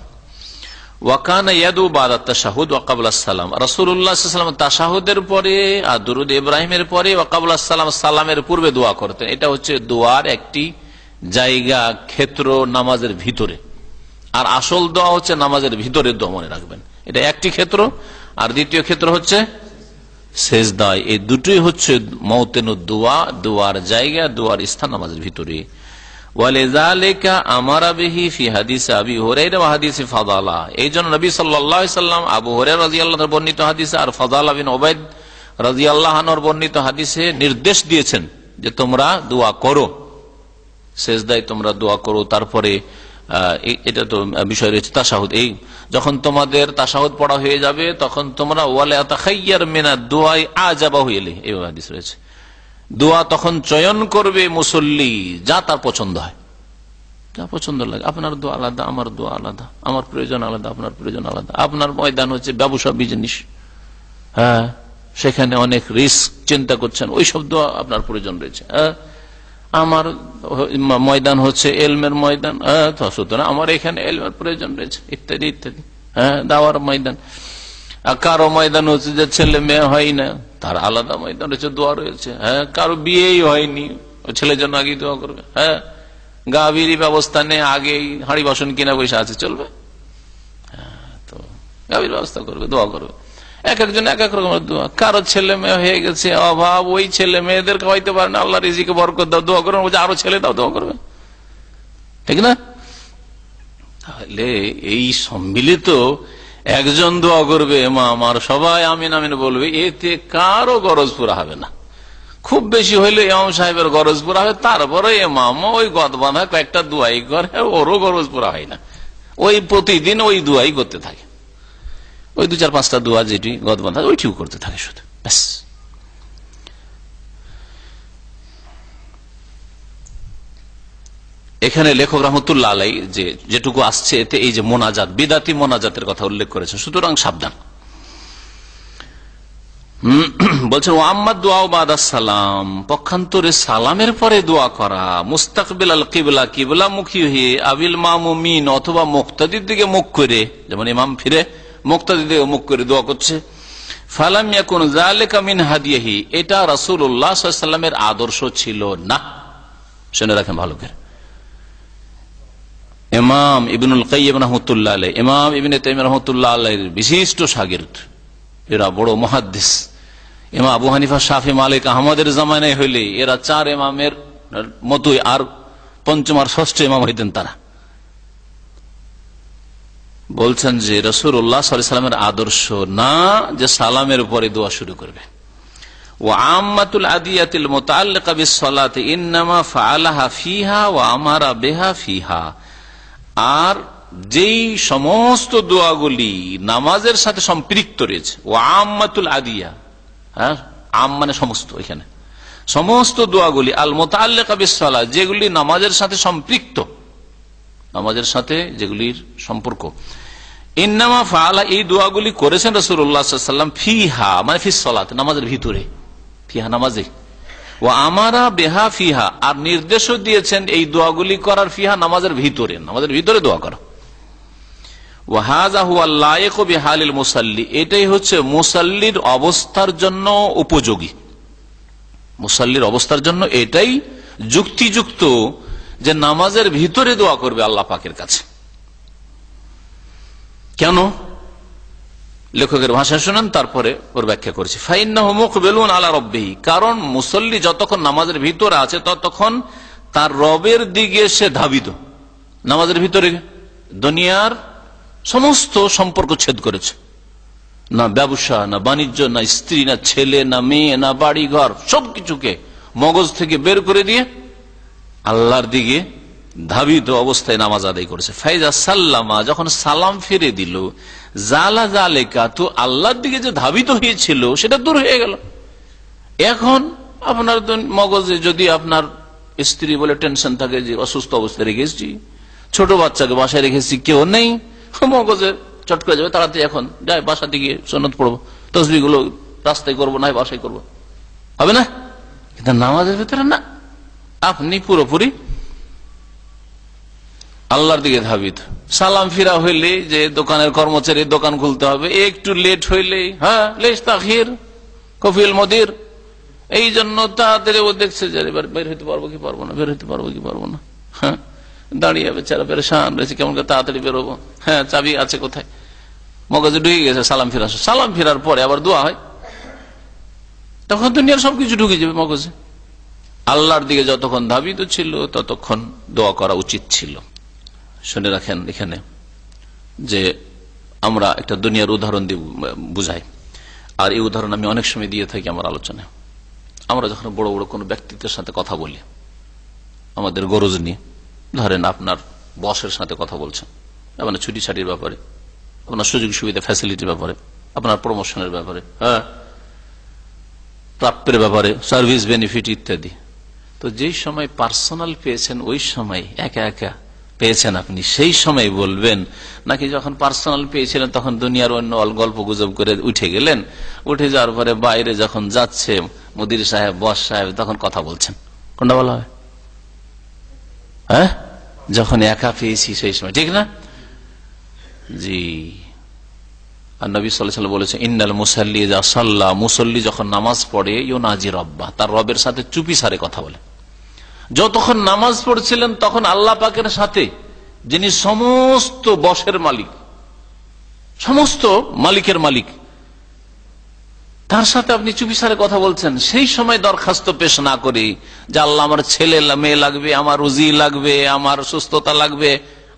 ওয়া কানা ইয়াদু বাদা তাশাহুদ ওয়া ক্বাবলা সালাম, রাসূলুল্লাহ সাল্লাল্লাহু আলাইহি ওয়াসাল্লাম তাশাহুদের পরে আর দুরূদ ইব্রাহিমের পরে ওয়া ক্বাবলা সালাম, সালামের পূর্বে দোয়া করতেন। এটা হচ্ছে দোয়ার একটি জায়গা, ক্ষেত্র নামাজের ভিতরে, আর আসল দোয়া হচ্ছে নামাজের ভিতরে দোয়া, মনে রাখবেন। এটা একটি ক্ষেত্র, আর দ্বিতীয় ক্ষেত্র হচ্ছে সেজদা। এই দুটোই হচ্ছে মওতিনুদ দোয়া, দোয়ার জায়গা, দোয়ার স্থান নামাজের ভিতরে। ওয়ালিযালিকা আমারা বিহি ফি হাদিস আবি হুরায়রা ওয়া হাদিস ফাদালা, এইজন্য নবী সাল্লাল্লাহু আলাইহি সাল্লাম আবু হুরায়রা রাদিয়াল্লাহু আনহু বর্ণিত হাদিসে আর ফাদালা বিন উবাইদ রাদিয়াল্লাহু আনহুর বর্ণিত হাদিসে নির্দেশ দিয়েছেন যে তোমরা দোয়া করো, সেজদায় তোমরা দোয়া করো। তারপরে এটা তো বিষয় রয়েছে তাশাহুদ, এই যখন তোমাদের তাশাহুদ পড়া হয়ে যাবে তখন তোমরা ওয়ালা তাখায়্যার মিনাদ দুআই আজাবাহু ইলাইহি, এই হাদিস রয়েছে, দোয়া তখন চয়ন করবে মুসল্লি যা তার পছন্দ হয়, যা পছন্দ লাগে। আপনার দোয়া আলাদা, আমার দোয়া আলাদা, আমার প্রয়োজন আলাদা, আপনার প্রয়োজন আলাদা। আপনার ময়দান হচ্ছে ব্যবসা বিজনেস, হ্যাঁ, সেখানে অনেক রিস্ক চিন্তা করছেন, ওই সব দোয়া আপনার প্রয়োজন রয়েছে। আমার ময়দান হচ্ছে এলমের ময়দান, সুতরাং আমার এখানে এলমের প্রয়োজন রয়েছে, ইত্যাদি ইত্যাদি। হ্যাঁ, দাওয়ার ময়দান। কারো ময়দান হচ্ছে যে ছেলে মেয়ে হয় না, তার আলাদা ময়দান রয়েছে, দোয়া রয়েছে। হ্যাঁ, কারো বিয়েই হয়নি, ছেলের জন্য আগেই দোয়া করবে। হ্যাঁ, গাভীর ব্যবস্থা নেই, আগেই হাঁড়ি বাসন কিনা পয়সা আছে, চলবে। হ্যাঁ, তো গাভীর ব্যবস্থা করবে, দোয়া করবে। এক একজন এক এক রকমের দোয়া। কারো ছেলে মেয়ে হয়ে গেছে, অভাব, ওই ছেলে মেয়েদের খাওয়াইতে পারে না, আল্লাহ রিজিকে বরকত দাও, দোয়া করবে। বলছে আরো ছেলে দাও, দোয়া করবে, ঠিক না? তাহলে এই সম্মিলিত একজন দোয়া করবে ইমাম আর সবাই আমিন আমিন বলবে, এতে কারো গরজ পুরা হবে না। খুব বেশি হইলে ইমাম সাহেবের গরজ পুরা হবে, তারপরে ইমাম ওই গদ বাঁধা কয়েকটা দোয়াই করে, ওরও গরজ পুরা হয় না। ওই প্রতিদিন ওই দোয়াই করতে থাকে, ওই 2-4-5টা দোয়া যেটি গদ বাঁধা ওইটিও করতে থাকে শুধু, ব্যাস। এখানে লেখক রহমতুল্লাহ আলাই যেটুকু আসছে এতে এই যে মোনাজাত, বিদাতি মোনাজাতের কথা উল্লেখ করেছেন, সুতরাং সাবধান। বলছেন ওয়াম্মাদ দোয়া বাদা সালাম, পক্ষান্তরে সালামের পরে দোয়া করা, মুস্তাকবিল আল কিবলা, কিবলা মুখী হয়ে, আবিল মামুমিন অথবা মুক্তাদির দিকে মুখ করে, যেমন ইমাম ফিরে মুক্তাদির দিকে মুখ করে দোয়া করছে। ফালাম ইয়াকুন যালিকা মিন হাদিহি, এটা রাসূলুল্লাহ সাল্লাল্লাহু আলাইহি ওয়াসাল্লামের আদর্শ ছিল না। শুনে রাখেন ভালো করে। ইমাম ইবনুল কাইয়্যিম রাহমাতুল্লাহ আলাইহি, ইমাম ইবনে তাইমিয়া রাহমাতুল্লাহ আলাইহির বিশিষ্ট শাগির্দ, এরা বড় মুহাদ্দিস। ইমাম আবু হানিফা, শাফি, মালিক, আহমদের জামানায় হইলে এরা চার ইমামের মতোই আর পঞ্চম আর ষষ্ঠ ইমাম হইতেন তারা। বলছেন যে রাসূলুল্লাহ সাল্লাল্লাহু আলাইহি ওয়াসাল্লামের আদর্শ না যে সালামের পরে দোয়া শুরু করবে। ওয়া আম্মাতুল আদিয়াতিল মুতাআল্লিকা বিস সালাতি ইন্নামা ফাআলাহা ফিহা ওয়া আমারা বিহা ফিহা, আর যেই সমস্ত দোয়াগুলি নামাজের সাথে সম্পৃক্ত রয়েছে, ওয়া আম্মাতুল আদিয়া, হ্যাঁ আম মানে সমস্ত, এখানে সমস্ত দোয়াগুলি আল মুতাআল্লিকা বিস সালাত, যেগুলি নামাজের সাথে সম্পৃক্ত, নামাজের সাথে যেগুলির সম্পর্ক, ইন্নামা ফাআলা, এই দোয়াগুলি করেছেন রাসূলুল্লাহ সাল্লাল্লাহু আলাইহি ওয়াসাল্লাম ফিহা মানে ফিস সালাত, নামাজের ভিতরে, ফিহা নামাজে, ওয়া আমারা বিহা ফিহা, আর নির্দেশও দিয়েছেন এই দোয়াগুলি করার ফিহা নামাজের ভিতরে, নামাজের ভিতরে দোয়া করা। ওয়া হাযা হুয়া লায়িকু বিহালিল মুসাল্লি, এটাই হচ্ছে মুসাল্লির অবস্থার জন্য উপযোগী, মুসাল্লির অবস্থার জন্য এটাই যুক্তিযুক্ত যে নামাজের ভিতরে দোয়া করবে আল্লাহ পাকের কাছে। কেন? লেখকের ভাষা শুনেন, তারপরে ওর ব্যাখ্যা করেছি। ফাইন্নাহু মুকবিলুন আলা রাব্বিহি, কারণ মুসল্লি যতক্ষণ নামাজের ভিতরে আছে ততক্ষণ তার রবের দিকে সে ধাবিত। নামাজের ভিতরে দুনিয়ার সমস্ত সম্পর্ক ছেদ করেছে, না ব্যবসা, না বাণিজ্য, না স্ত্রী, না ছেলে, না মেয়ে, না বাড়ি ঘর, সবকিছুকে মগজ থেকে বের করে দিয়ে আল্লাহর দিকে ধাবিত অবস্থায় নামাজ আদায় করেছে। ফাইজা সাল্লামা, যখন সালাম ফিরে দিল, জালা জালেকা, তো আল্লাহর দিকে যে ধাবিত হয়েছিল সেটা দূর হয়ে গেল। এখন আপনার মগজে যদি আপনার স্ত্রী বলে টেনশন থাকে যে অসুস্থ অবস্থায় রেখেছি, ছোট বাচ্চাকে বাসায় রেখেছি, কেউ নেই, মগজে চট করে যাবে, তাড়াতাড়ি এখন যাই বাসা থেকে সুন্নত পড়বো, তসবিহ গুলো রাস্তায় করবো, না বাসায় করবো, হবে না? কিন্তু নামাজের ভিতরে না, আপনি পুরোপুরি আল্লাহর দিকে ধাবিত। সালাম ফিরা হইলে যে দোকানের কর্মচারী দোকান খুলতে হবে, একটু লেট হইলে হ্যাঁ লেশ তাখির কফিল মদির, এই জন্য তাড়াতাড়ি ও দেখছে যে এবার বের হইতে পারবো কি পারবো না, বের হইতে পারবো কি পারবো না, হ্যাঁ দাঁড়িয়ে বেচারা পেরেশান রয়েছে, কেমন করে তাড়াতাড়ি বেরোবো, হ্যাঁ চাবি আছে কোথায়, মগজে ঢুকে গেছে। সালাম ফিরা, সালাম ফিরার পরে আবার দোয়া হয়, তখন দুনিয়ার সবকিছু ঢুকে যাবে মগজে। আল্লাহর দিকে যতক্ষণ ধাবিত ছিল ততক্ষণ দোয়া করা উচিত ছিল। শুনে রাখেন এখানে যে আমরা একটা দুনিয়ার উদাহরণ দিয়ে বুঝাই, আর এই উদাহরণ আমি অনেক সময় দিয়ে থাকি আমার আলোচনায়। আমরা যখন বড় বড় কোনো ব্যক্তিত্বের সাথে কথা বলি আমাদের গরজ নিয়ে, ধরেন আপনার বসের সাথে কথা বলছেন, আপনার ছুটি ছাটির ব্যাপারে, আপনার সুযোগ সুবিধা ফ্যাসিলিটির ব্যাপারে, আপনার প্রমোশনের ব্যাপারে, হ্যাঁ প্রাপ্যের ব্যাপারে, সার্ভিস বেনিফিট ইত্যাদি। তো যেই সময় পার্সোনাল পেয়েছেন ওই সময় একা একা পেয়েছেন আপনি, সেই সময় বলবেন, নাকি যখন পার্সোনাল পেয়েছিলেন তখন দুনিয়ার অন্য গল্প গুজব করে উঠে গেলেন, উঠে যাওয়ার পরে বাইরে যখন যাচ্ছে মুদির সাহেব, বস সাহেব, তখন কথা বলছেন, কোনটা বলা হয়? হ্যাঁ, যখন একা পেয়েছি সেই সময়, ঠিক না? জি। আর নবী সাল্লাল্লাহু আলাইহি ওয়াসাল্লাম বলেছেন ইন্নাল মুসাল্লি ইযা সাল্লা, মুসল্লি যখন নামাজ পড়ে ইউনাজি রাব্বাহ, তার রবের সাথে চুপি সারে কথা বলে। যতক্ষণ নামাজ পড়ছিলেন তখন আল্লাহ পাকের সাথে, যিনি সমস্ত বশের মালিক, সমস্ত মালিকের মালিক, তার সাথে আপনি চুপিসারে কথা বলছেন। সেই সময় দরখাস্ত পেশ না করে যে আল্লাহ আমার ছেলে মেয়ে লাগবে, আমার রুজি লাগবে, আমার সুস্থতা লাগবে,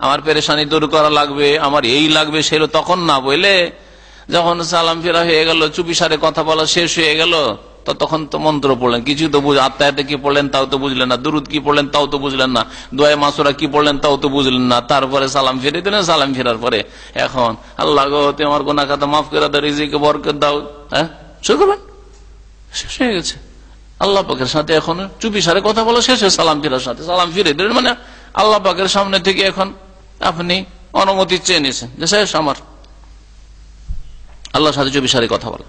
আমার পেরেশানি দূর করা লাগবে, আমার এই লাগবে সেই, তখন না বলে যখন সালাম ফেরা হয়ে গেল, চুপিসারে কথা বলা শেষ হয়ে গেল, তখন তো মন্ত্র পড়লেন, কিছু তো আত্মায়াতে কি পড়লেন তাও তো বুঝলেন না, দুরুদ কি পড়লেন তাও তো বুঝলেন না, দোয়া মাসুরা কি পড়লেন তাও তো বুঝলেন না, তারপরে সালাম ফিরে দিলেন। সালাম ফেরার পরে এখন আল্লাহ গো তুমি আমার গুনাহ খাতা মাফ করে দাও, রিজিকে বরকত দাও, হ্যাঁ শুরু করবেন। শেষ হয়ে গেছে। আল্লাহ পাকের সাথে এখন চুপি সারে কথা বলা শেষ হয়ে সালাম ফিরার সাথে সালাম ফিরে দিলেন, মানে আল্লাহ পাকের সামনে থেকে এখন আপনি অনুমতি চেয়ে নিয়েছেন যে শেষ আমার আল্লাহর সাথে চুপি সারে কথা বলা।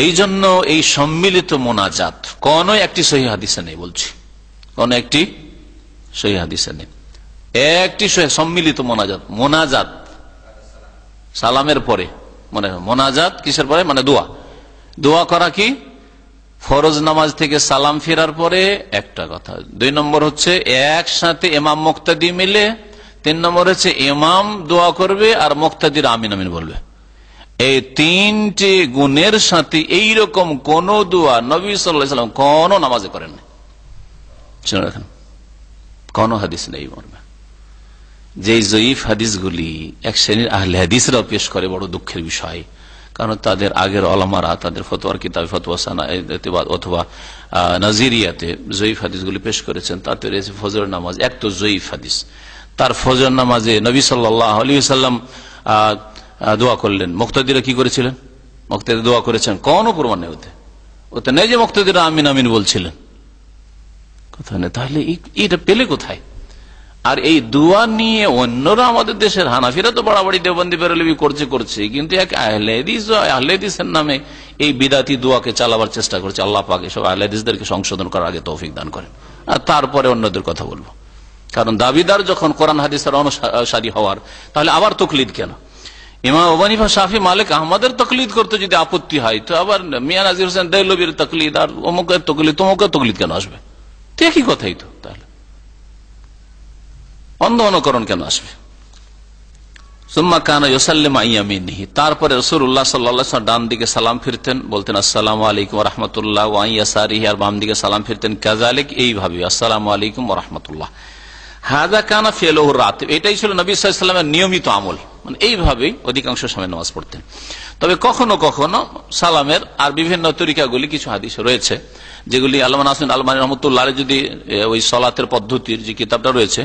এই জন্য এই সম্মিলিত মোনাজাত কোন একটি সহিহ হাদিসে নেই, বলছি কোন একটি সহিহ হাদিসে নেই। একটি সম্মিলিত মোনাজাত, মোনাজাত সালামের পরে, মানে মোনাজাত কিসের পরে, মানে দোয়া, দোয়া করা কি ফরজ নামাজ থেকে সালাম ফেরার পরে একটা কথা। 2 নম্বর হচ্ছে একসাথে ইমাম মুক্তাদি মিলে, 3 নম্বর হচ্ছে ইমাম দোয়া করবে আর মুক্তাদির আমিন আমিন বলবে। এই 3টি গুণের সাথে এইরকম কোন দোয়া নবী সাল্লাল্লাহু আলাইহি ওয়াসাল্লাম কোন নামাজে করেন না, শুনে রাখেন, কোন হাদিস নেই মর্মে। যে জয়ীফ হাদিসগুলি এক শ্রেণীর আহলে হাদিসরাও পেশ করে, বড় দুঃখের বিষয়, কারণ তাদের আগের ওলামারা তাদের ফতোয়ার কিতাব ফতোয়া সানাতে অথবা নাজিরিয়াতে জয়ীফ হাদিসগুলি পেশ করেছেন। তাতে রয়েছে ফজর নামাজ, এক তো জয়ীফ হাদিস, তার ফজর নামাজে নবী সাল্লাল্লাহু আলাইহি ওয়াসাল্লাম দোয়া করলেন, মুক্তাদিরা কি করেছিলেন, মুক্তাদি দোয়া করেছেন, কোন প্রমাণ নেই ওতে নেই যে মুক্তাদিরা আমিন আমিন বলছিলেন, কথা নেই। তাহলে এটা পেলে কোথায়? আর এই দোয়া নিয়ে অন্যরা আমাদের দেশের হানাফিরা তো বাড়াবাড়ি দেওবন্দি বেরলবি করছে, কিন্তু এক আহলে হাদিসের নামে এই বিদাতি দোয়াকে চালাবার চেষ্টা করছে। আল্লাহ পাক এসব আহলে হাদিসদেরকে সংশোধন করার আগে তৌফিক দান করেন, আর তারপরে অন্যদের কথা বলবো। কারণ দাবিদার যখন কোরআন হাদিসের অনুসারী হওয়ার, তাহলে আবার তকলিদ কেন? ইমাম আবু হানিফা, শাফি, মালিক, আহমদের তকলিদ করতে যদি আপত্তি হয়, তো আবার মিয়া নাজির হোসেন দেহলভির তকলিদ আর অমুকের তকলিদ তমুকের তকলিদ কেন আসবে? তো একই কথাই তো, তাহলে অন্ধ অনুকরণ কেন আসবে? সুম্মা কানা ইউসাল্লিমু আন ইয়ামিনিহি, তারপরে রাসূলুল্লাহ সাল্লাল্লাহু আলাইহি ওয়াসাল্লাম ডান দিকে সালাম ফিরতেন, বলতেন আসসালামু আলাইকুম ওয়া রাহমাতুল্লাহ, ওয়া আন ইয়াসারিহি, আর বাম দিকে সালাম ফিরতেন কাযালিক, এইভাবে আসসালামু আলাইকুম ওয়া রাহমাতুল্লাহ। হাযা কানা ফি'লুহু রাতিব, এটাই ছিল নবী সাল্লাল্লাহু আলাইহি ওয়াসাল্লামের নিয়মিত আমল, মানে এইভাবেই অধিকাংশ সময় নামাজ পড়তেন। তবে কখনো কখনো সালামের আর বিভিন্ন তরিকাগুলি, কিছু হাদিস রয়েছে যেগুলি আল্লামা নাসির আলবানী রাহমাতুল্লাহ আলাইহি যদি ওই সালাতের পদ্ধতির যে কিতাবটা রয়েছে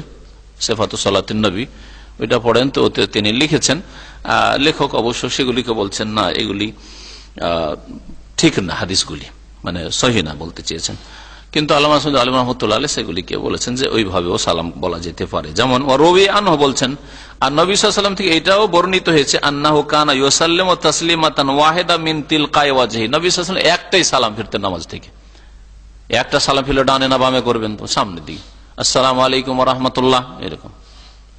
সিফাতুস সালাতিন নবী, ওইটা পড়েন, তো ওতে তিনি লিখেছেন, লেখক অবশ্য সেগুলিকে বলছেন না এগুলি ঠিক না, হাদিসগুলি মানে সহিহ না বলতে চেয়েছেন, কিন্তু আল্লামা নাসির আলবানী রাহমাতুল্লাহ আলাইহি সেগুলিকে বলেছেন যে ওইভাবেও সালাম বলা যেতে পারে। যেমন রবি আনহু বলছেন, আর নবী সাল্লাল্লাহু আলাইহি ওয়াসাল্লাম থেকে এটাও বর্ণিত হয়েছে, আন্নাহু কানা ইউসাল্লিমু তাসলিমাতান ওয়াহিদা মিন তিলকাই ওয়াজহি, নবী সাল্লাল্লাহু আলাইহি ওয়াসাল্লাম একটাই সালাম ফিরতেন নামাজ থেকে। একটা সালাম ফিরলে ডানে না বামে করবেন, তো সামনের দিকে আসসালামু আলাইকুম ওয়া রাহমাতুল্লাহ, এরকম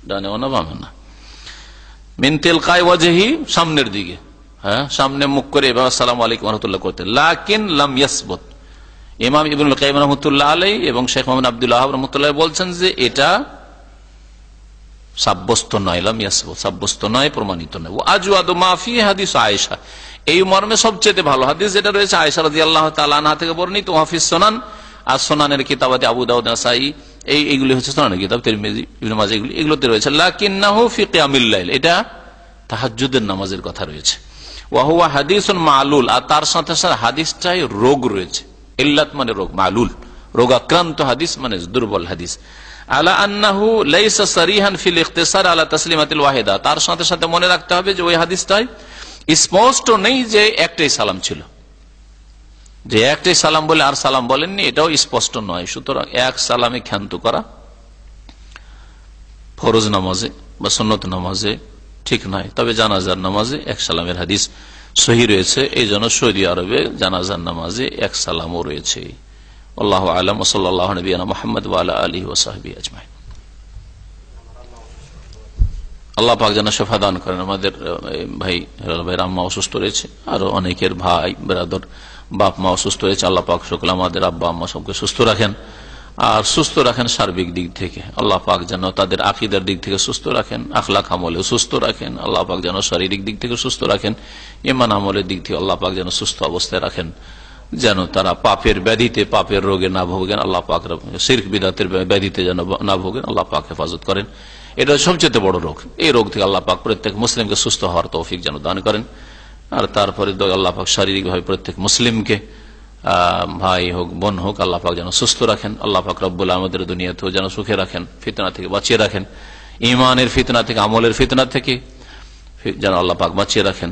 ডানে না বামে না, মিন তিলকাই ওয়াজহি সামনের দিকে, হ্যাঁ সামনে মুখ করে এবার আসসালামু আলাইকুম ওয়া রাহমাতুল্লাহ করতেন। লাকিন লাম ইয়াসবুত, ইমাম ইবনুল কাইয়িম রাহমাতুল্লাহ আলাইহি এবং শেখ মুহাম্মদ আব্দুল ওয়াহাব রাহমাতুল্লাহ বলছেন যে এটা সাব্যস্ত নয়, লাম ইয়াসবুত সাব্যস্ত নয়, প্রমাণিত নয়। ওয়া আজওয়াদু মা ফি হাদিস আয়েশা, এই মর্মে সবচেয়ে ভালো হাদিস যেটা রয়েছে আয়েশা রাদিয়াল্লাহু তাআলা আনহা থেকে বর্ণিত, ওয়াফিস সুনান, আর সুনানের কিতাবাতে আবু দাউদ, নাসাই, এইগুলি হচ্ছে সুনানের কিতাব, তিরমিজি, ইবনে মাজাহ, এগুলোতে রয়েছে লাকিন্নাহু ফি কিয়ামিল লাইল, এটা তাহাজ্জুদের নামাজের কথা রয়েছে। ওয়া হুয়া হাদিসুন মা'লুল, আর তার সাথে সাথে হাদিসটাই রোগ রয়েছে, ইল্লাত মানে রোগ, মা'লুল রোগাক্রান্ত হাদিস মানে দুর্বল হাদিস। আলা আন্নাহু লাইসা সারিহান ফিল ইখতিসার আলা তাসলিমাতিল ওয়াহিদা, তার সাথে সাথে মনে রাখতে হবে যে ওই হাদিসটাই স্পষ্ট নেই যে একটাই সালাম ছিল, যে একটাই সালাম বলে আর সালাম বলেননি, এটাও স্পষ্ট নয়। সুতরাং এক সালামে ক্ষান্ত করা ফরজ নামাজে বা সুন্নত নামাজে ঠিক নয়, তবে জানাজার নামাজে এক সালামের হাদিস সহিহ রয়েছে, এই জন্য সৌদি আরবে জানাজার নামাজে এক সালামও রয়েছে। আল্লাহু আ'লাম, সাল্লাল্লাহু নবিয়ানা মুহাম্মদ ওয়া আলা আলিহি ওয়া সাহবিহি আজমাইন। আল্লাহ পাক যেন শিফা দান করেন। আমাদের ভাই ভাইয়ের আম্মা অসুস্থ রয়েছে, আরো অনেকের ভাই ব্রাদার বাপ মা অসুস্থ রয়েছে, আল্লাহ পাক সকল আমাদের আব্বা আম্মা সবকে সুস্থ রাখেন, আর সুস্থ রাখেন সার্বিক দিক থেকে। আল্লাহ পাক যেন তাদের আকীদার দিক থেকে সুস্থ রাখেন, আখলাক আমলে সুস্থ রাখেন। আল্লাহ পাক যেন শারীরিক দিক থেকে সুস্থ রাখেন, ঈমান আমলের দিক থেকে আল্লাহ পাক যেন সুস্থ অবস্থায় রাখেন, যেন তারা পাপের ব্যাধিতে, পাপের রোগে না ভোগেন। আল্লাহ পাক শিরক বিদআতের ব্যাধিতে যেন না ভোগেন, আল্লাহ পাক হেফাজত করেন। এটা সবচেয়ে বড় রোগ, এই রোগ থেকে আল্লাহ পাক প্রত্যেক মুসলিমকে সুস্থ হওয়ার তৌফিক যেন দান করেন। আর তারপরে আল্লাহ পাক শারীরিক ভাবে প্রত্যেক মুসলিমকে, ভাই হোক বোন হোক, আল্লাহ পাক যেন সুস্থ রাখেন। আল্লাহ পাক রব্বুল আমাদের দুনিয়াতেও যেন সুখে রাখেন, ফিতনা থেকে বাঁচিয়ে রাখেন, ঈমানের ফিতনা থেকে, আমলের ফিতনা থেকে যেন আল্লাহ পাক বাঁচিয়ে রাখেন।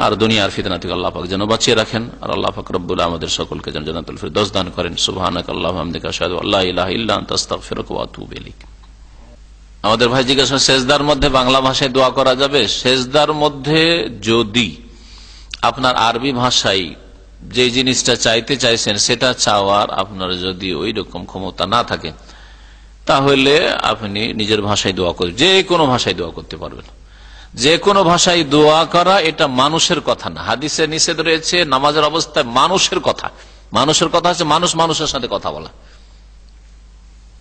আর দুনিয়ার ফিতনা থেকে আল্লাহ পাক যেন বাঁচিয়ে রাখেন। আর আল্লাহ পাক রব্বুল আমাদের সকলকে যেন জান্নাতুল ফিরদৌস দান করেন। সুবহানাকাল্লাহুম্মা ওয়া বিহামদিকা আশহাদু আল্লা ইলাহা ইল্লা আনতা আস্তাগফিরুকা ওয়া আতুবু ইলাইক। আমাদের ভাই জিজ্ঞাসা, সেজদার মধ্যে বাংলা ভাষায় দোয়া করা যাবে? সেজদার মধ্যে যদি আপনার আরবি ভাষায় যে জিনিসটা চাইতে চাইছেন সেটা চাওয়ার আপনার যদি ওই রকম ক্ষমতা না থাকে, তাহলে আপনি নিজের ভাষায় দোয়া করবেন। যে কোনো ভাষায় দোয়া করতে পারবেন। যে কোনো ভাষায় দোয়া করা এটা মানুষের কথা না। হাদিসে নিষেধ রয়েছে নামাজের অবস্থায় মানুষের কথা। মানুষের কথা হচ্ছে মানুষ মানুষের সাথে কথা বলা।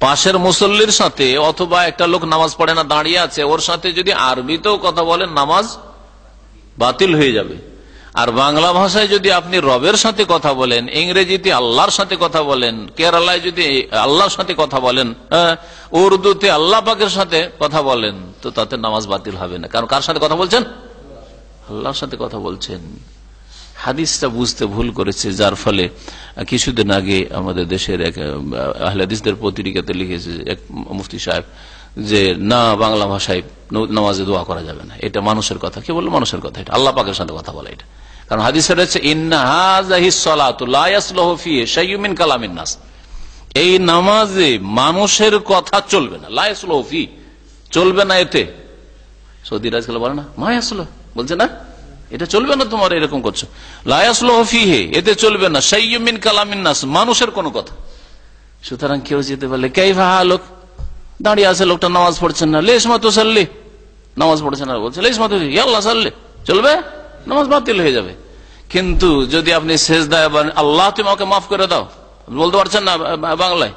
পাশের মুসল্লির সাথে অথবা একটা লোক নামাজ পড়ে না, দাঁড়িয়ে আছে, ওর সাথে যদি আরবিতেও কথা বলেন নামাজ বাতিল হয়ে যাবে। আর বাংলা ভাষায় যদি আপনি রবের সাথে কথা বলেন, ইংরেজিতে আল্লাহর সাথে কথা বলেন, কেরালায় যদি আল্লাহর সাথে কথা বলেন, উর্দুতে আল্লাহ পাকের সাথে কথা বলেন, তো তাতে নামাজ বাতিল হবে না। কারণ কার সাথে কথা বলছেন? আল্লাহর সাথে কথা বলছেন। হাদিসটা বুঝতে ভুল করেছে, যার ফলে কিছুদিন আগে আমাদের দেশের এক আহলে হাদিসদের পত্রিকাতে লিখেছে এক মুফতি সাহেব যে না, বাংলা ভাষায় নামাজে দোয়া করা যাবে না, এটা মানুষের কথা। কে বললো মানুষের কথা? এটা আল্লাহ পাকের সাথে কথা বলা। এটা কারণ হাদিসে রয়েছে ইন্না হাযাহিস সালাতু লা ইয়াসলুহু ফিহি শাইউম মিন কালামিন নাস, এই নামাজে মানুষের কথা চলবে না। লা ইয়াসলুহু ফি, চলবে না এতে। সৌদি রাজকাল বলে না মা ইয়াসলুহু, বলছে না এটা চলবে না, তোমার এরকম করছো। লা ইয়াসলুহু ফিহি, এতে চলবে না। শাইউম মিন কালামিন নাস, মানুষের কোন কথা। সুতরাং কেউ যেতে পারলে কাইফা হালুক, দাঁড়িয়ে আছে লোকটা নামাজ পড়ছেন না, লেস মাতো সাল্লি, নামাজ পড়ছেন না, বলছে লেস মাতো আল্লাহ সাল্লি, চলবে? নামাজ বাতিল হয়ে যাবে। কিন্তু যদি আপনি সেজদায় আল্লাহ তুমি আমাকে মাফ করে দাও বলতে পারছেন না বাংলায়,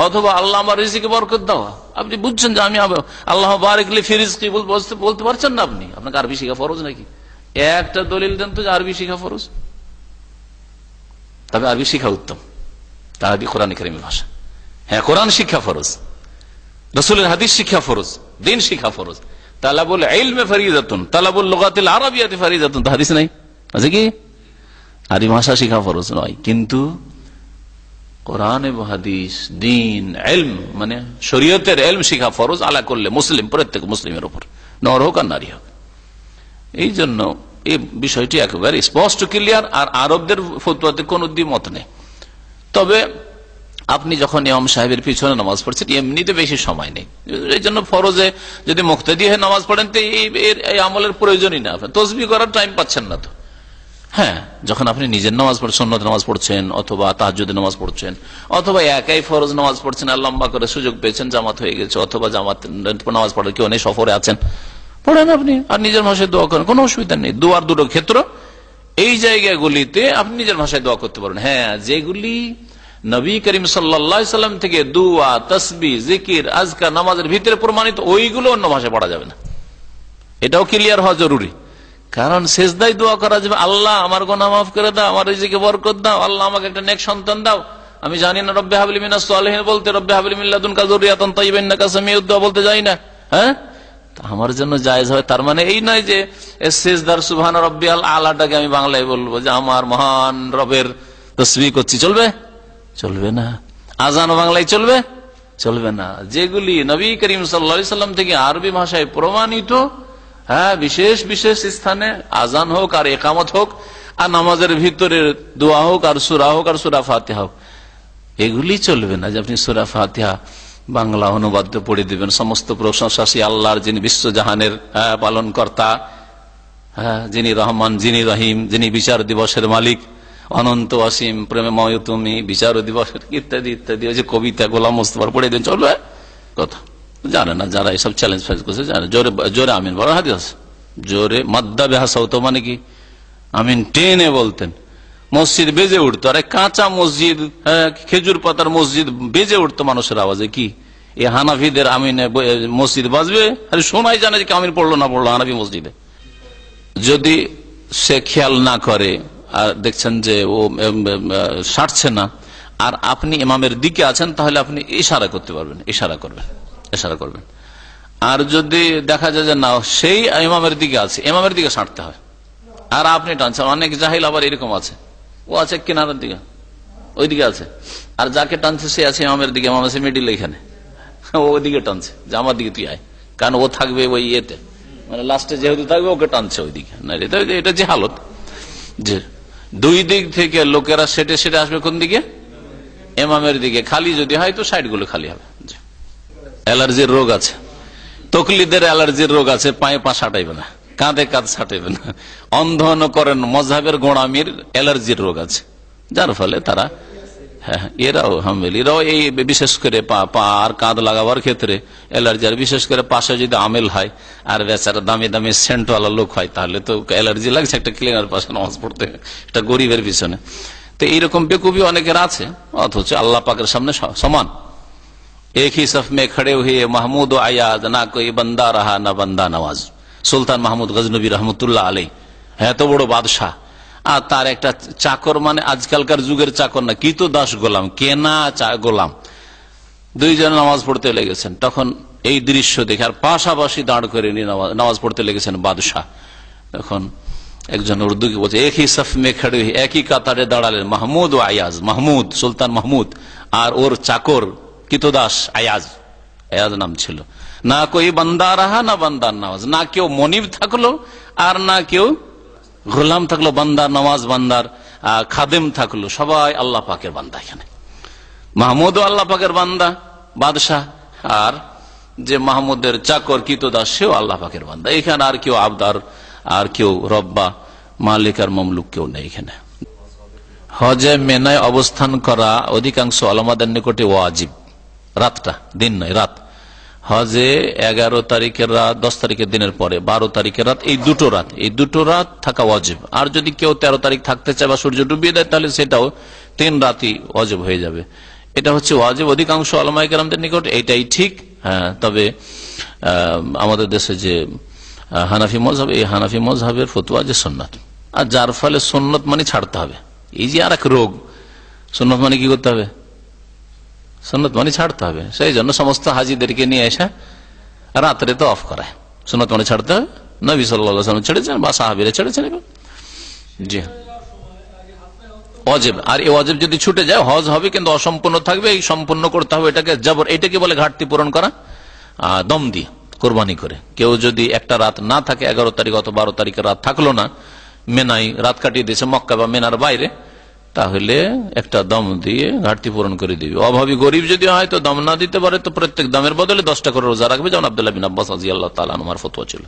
অথবা আল্লাহ আমার রিজিকে বরকত দাও, আপনি বুঝছেন যে আমি আল্লাহ বারিক লি ফি রিজকি বলতে পারছেন না, আপনি আপনাকে আরবি শিখা ফরজ নাকি? একটা দলিল দেন তো যে আরবি শিখা ফরজ। তবে আরবি শিখা উত্তম, তার আগে কোরআন কারীমের ভাষা। হ্যাঁ, কোরআন শিক্ষা ফরজ, রাসূলের হাদিস শিক্ষা ফরজ, দিন শিক্ষা ফরজ। তালাবুল ইলমে ফরিজাতুন, তালাবুল লুগাতিল আরাবিয়াতি ফরিজাতুন, তো হাদিস নাই আছে কি? আরবি ভাষা শিক্ষা ফরজ নয়, কিন্তু কোরআন এবং হাদিস, দিন, ইলম মানে শরীয়তের ইলম শিক্ষা ফরজ আলা করলে মুসলিম, প্রত্যেক মুসলিমের উপর, নর হোক আর নারী হোক। এই জন্য এই বিষয়টি একেবারে স্পষ্ট ক্লিয়ার। আর আরবদের ফতোয়াতে কোন দ্বিমত নেই। তবে আপনি যখন ইমাম সাহেবের পিছনে নামাজ পড়ছেন, এমনিতে বেশি সময় নেই, এই জন্য ফরজে যদি মুক্তাদি হয়ে নামাজ পড়েন তো এই আমলের প্রয়োজনই না, তসবিহ করার টাইম পাচ্ছেন না তো। হ্যাঁ, যখন আপনি নিজের নামাজ পড়ছেন, সুন্নত নামাজ পড়ছেন, অথবা তাহাজ্জুদের নামাজ পড়ছেন, অথবা একাই ফরজ নামাজ পড়ছেন, আর লম্বা করে সুযোগ পেয়েছেন, জামাত হয়ে গেছে, অথবা জামাত নামাজ পড়ার কেউ নেই, সফরে আছেন, পড়েন আপনি, আর নিজের ভাষায় দোয়া করেন, কোনো অসুবিধা নেই। দোয়ার দুটো ক্ষেত্র, এই জায়গাগুলিতে আপনি নিজের ভাষায় দোয়া করতে পারেন। হ্যাঁ, যেগুলি নবী করিম সাল্লাল্লাহু আলাইহি সাল্লাম থেকে দুআ, তাসবিহ, জিকির, আজকার নামাজের ভিতরে প্রমাণিত, ওইগুলো অন্য ভাষায় পড়া যাবে না। এটাও ক্লিয়ার হওয়া জরুরি। কারণ সেজদায় দোয়া করা যাবে, আল্লাহ আমার গুনাহ মাফ করে দাও, আমার রিজিকে বরকত দাও, আল্লাহ আমাকে একটা নেক সন্তান দাও, আমি জানি না রব্বে হাবলি মিনাস সালিহিন বলতে, রব্বে হাবলি মিন লাদুনকা যুররিয়াতান তাইয়্যিবাতান ইন্নাকা সামিউদ দুআ বলতে যাই না। হ্যাঁ, আমার জন্য জায়েজ হয়, তার মানে এই নয় যে সেজদার সুবহান রাব্বিয়াল আলাটাকে আমি বাংলায় বলবো যে আমার মহান রবের তাসবিহ করছি, চলবে? চলবে না। আজান বাংলায় চলবে? চলবে না। যেগুলি নবী করিম সাল্লাল্লাহু আলাইহি সাল্লাম থেকে আরবি ভাষায় প্রমাণিত, হ্যাঁ, বিশেষ বিশেষ স্থানে আজান হোক আর ইকামত হোক, আর নামাজের ভিতরে দোয়া হোক আর সূরা হোক আর সূরা ফাতিহা হোক, এগুলি চলবে না যে আপনি সূরা ফাতিহা বাংলা অনুবাদ পড়ে দিবেন। সমস্ত প্রশংসা সেই আল্লাহর, যিনি বিশ্বজাহানের পালন কর্তা, যিনি রহমান, যিনি রহিম, যিনি বিচার দিবসের মালিক, অনন্ত অসীম প্রেমময় তুমি, বিচার দিবসের ইত্যাদি ইত্যাদি। ওই যে কবিতা গোলাম মোস্তফার পড়ে দিন, চলবে? কথা জানে না যারা এসব চ্যালেঞ্জ ফেস করছে, জানে জোরে জোরে আমিন বড় হাদিস, জোরে মাদ্দা বেহাসা হতো, মানে কি আমিন টেনে বলতেন, মসজিদ বেজে উঠতো। আর কাঁচা মসজিদ, খেজুর পাতার মসজিদ বেজে উঠতো মানুষের আওয়াজে। কি এই হানাফিদের আমিন মসজিদ বাজবে, আরে শোনাই জানে যে আমিন পড়লো না পড়লো হানাফি মসজিদে। যদি সে খেয়াল না করে আর দেখছেন যে ও সারছে না, আর আপনি ইমামের দিকে আছেন, তাহলে আপনি ইশারা করতে পারবেন, ইশারা করবেন। আর যদি দেখা যায় যে না, সেই ইমামের দিকে আছে, ইমামের দিকে সারতে হয়, আর আপনি টানছেন। অনেক জাহিল আবার এরকম আছে, ও আছে কিনারের দিকে, ওইদিকে আছে, আর যাকে টানছে সে আছে ইমামের দিকে, ইমাম আছে মিডিল, এখানে ওদিকে টানছে যে আমার দিকে তুই আয়, কারণ ও থাকবে ওই ইয়েতে, মানে লাস্টে যেহেতু থাকবে ওকে টানছে ওইদিকে, না এটা যে হালত যে দুই দিক থেকে লোকেরা সেটে সেটে আসবে কোন দিকে, ইমামের দিকে। খালি যদি হয় তো সাইড গুলো খালি হবে। অ্যালার্জির রোগ আছে, তকলিদের অ্যালার্জির রোগ আছে, পায়ে পা সাটাইবে না, কাঁধে কাঁধ সাটাইবে না, অন্ধন করেন মজহাবের গোড়ামির অ্যালার্জির রোগ আছে, যার ফলে তারা এরাও এই বিশেষ করে পা আর কাঁধ লাগাবার ক্ষেত্রে অ্যালার্জি, আর বিশেষ করে পাশে যদি আমেল হয় আর বেচারা দামি দামি সেন্টওয়ালা লোক হয় তাহলে তো অ্যালার্জি লাগছে একটা ক্লিনার পাশে নামাজ পড়তে, এটা গরিবের পিছনে। তো এইরকম বেকুবি অনেকের আছে, অথচ আল্লাহ পাকের সামনে সমান। এক হি সফ মে খড়ে হুয়ে মাহমুদ ও আয়াজ, না কোই বান্দা রাহা না বান্দা নওয়াজ। সুলতান মাহমুদ গজনবী রহমতুল্লাহ আলাই, এত বড় বাদশাহ, আর তার একটা চাকর, মানে আজকালকার যুগের চাকর না, কি তো দাস গোলাম, কেনা গোলাম, দুইজন নামাজ পড়তে লেগেছেন। তখন এই দৃশ্য দেখে আর পাশাপাশি দাঁড় করে নিয়ে নামাজ পড়তে লেগেছেন বাদশাহ। তখন একজন উর্দুকে বলছে একই সফ মে খড়ে, একই কাতারে দাঁড়ালেন মাহমুদ ও আয়াজ, মাহমুদ সুলতান মাহমুদ আর ওর চাকর কিতদাস আয়াজ, আয়াজ নাম ছিল। না কই বান্দা রাহা না বান্দার নামাজ, না কেউ মনিব থাকলো আর না কেউ গোলাম থাকলো, বান্দার নামাজ বান্দার খাদেম থাকলো, সবাই আল্লাহ পাকের বান্দা। এখানে মাহমুদ আল্লাহ পাকের বান্দা বাদশাহ, আর যে মাহমুদের চাকর কিতদাস সেও আল্লাহ পাকের বান্দা। এখানে আর কেউ আবদার, আর কেউ রব্বা মালিক আর মামলুক কেউ নেই। এখানে হজে মেনায় অবস্থান করা অধিকাংশ আলেমদের নিকটে ওয়াজিব, রাতটা, দিন নয় রাত। হজে 11 তারিখের রাত, 10 তারিখের দিনের পরে 12 তারিখের রাত, এই দুটো রাত থাকা ওয়াজিব। আর যদি কেউ 13 তারিখ থাকতে চায় বা সূর্য ডুবিয়ে দেয় তাহলে সেটাও 3 রাতই ওয়াজিব হয়ে যাবে। এটা হচ্ছে ওয়াজিব অধিকাংশ উলামায়ে কেরামদের নিকট, এটাই ঠিক। হ্যাঁ, তবে আমাদের দেশে যে হানাফি মযহাব, এই হানাফি মযহাবের ফতোয়া যে সুন্নাত, আর যার ফলে সুন্নত মানে ছাড়তে হবে। এই যে আর এক রোগ, সুন্নত মানে কি করতে হবে, সুন্নত মানে ছাড়তে হবে। সেই জন্য সমস্ত হাজিদেরকে নিয়ে এসে রাত্রে তো অফ করায়, সুন্নত মানে ছাড়তে হবে। নবী সাল্লাল্লাহু আলাইহি ওয়াসাল্লাম ছেড়েছেন বা সাহাবীরা ছেড়েছেন। জি ওয়াজিব, আর এই ওয়াজিব যদি ছুটে যায় হজ হবে কিন্তু অসম্পূর্ণ থাকবে, এই সম্পূর্ণ করতে হবে। এটাকে জবর, এটাকে বলে ঘাটতি পূরণ করা, দম দিয়ে কোরবানি করে। কেউ যদি একটা রাত না থাকে, 11 তারিখ অথবা 12 তারিখের রাত থাকলো না, মেনাই রাত কাটিয়ে দিয়েছে মক্কা বা মেনার বাইরে, তাহলে একটা দম দিয়ে ঘাটতি পূরণ করে দিবে। অভাবী গরিব যদি হয় তো দম না দিতে পারে তো প্রত্যেক দমের বদলে 10টা করে রোজা রাখবে, যেমন আব্দুল্লাহ বিন আব্বাস রাদিয়াল্লাহু তাআলা আনহুর ফতোয়া ছিল।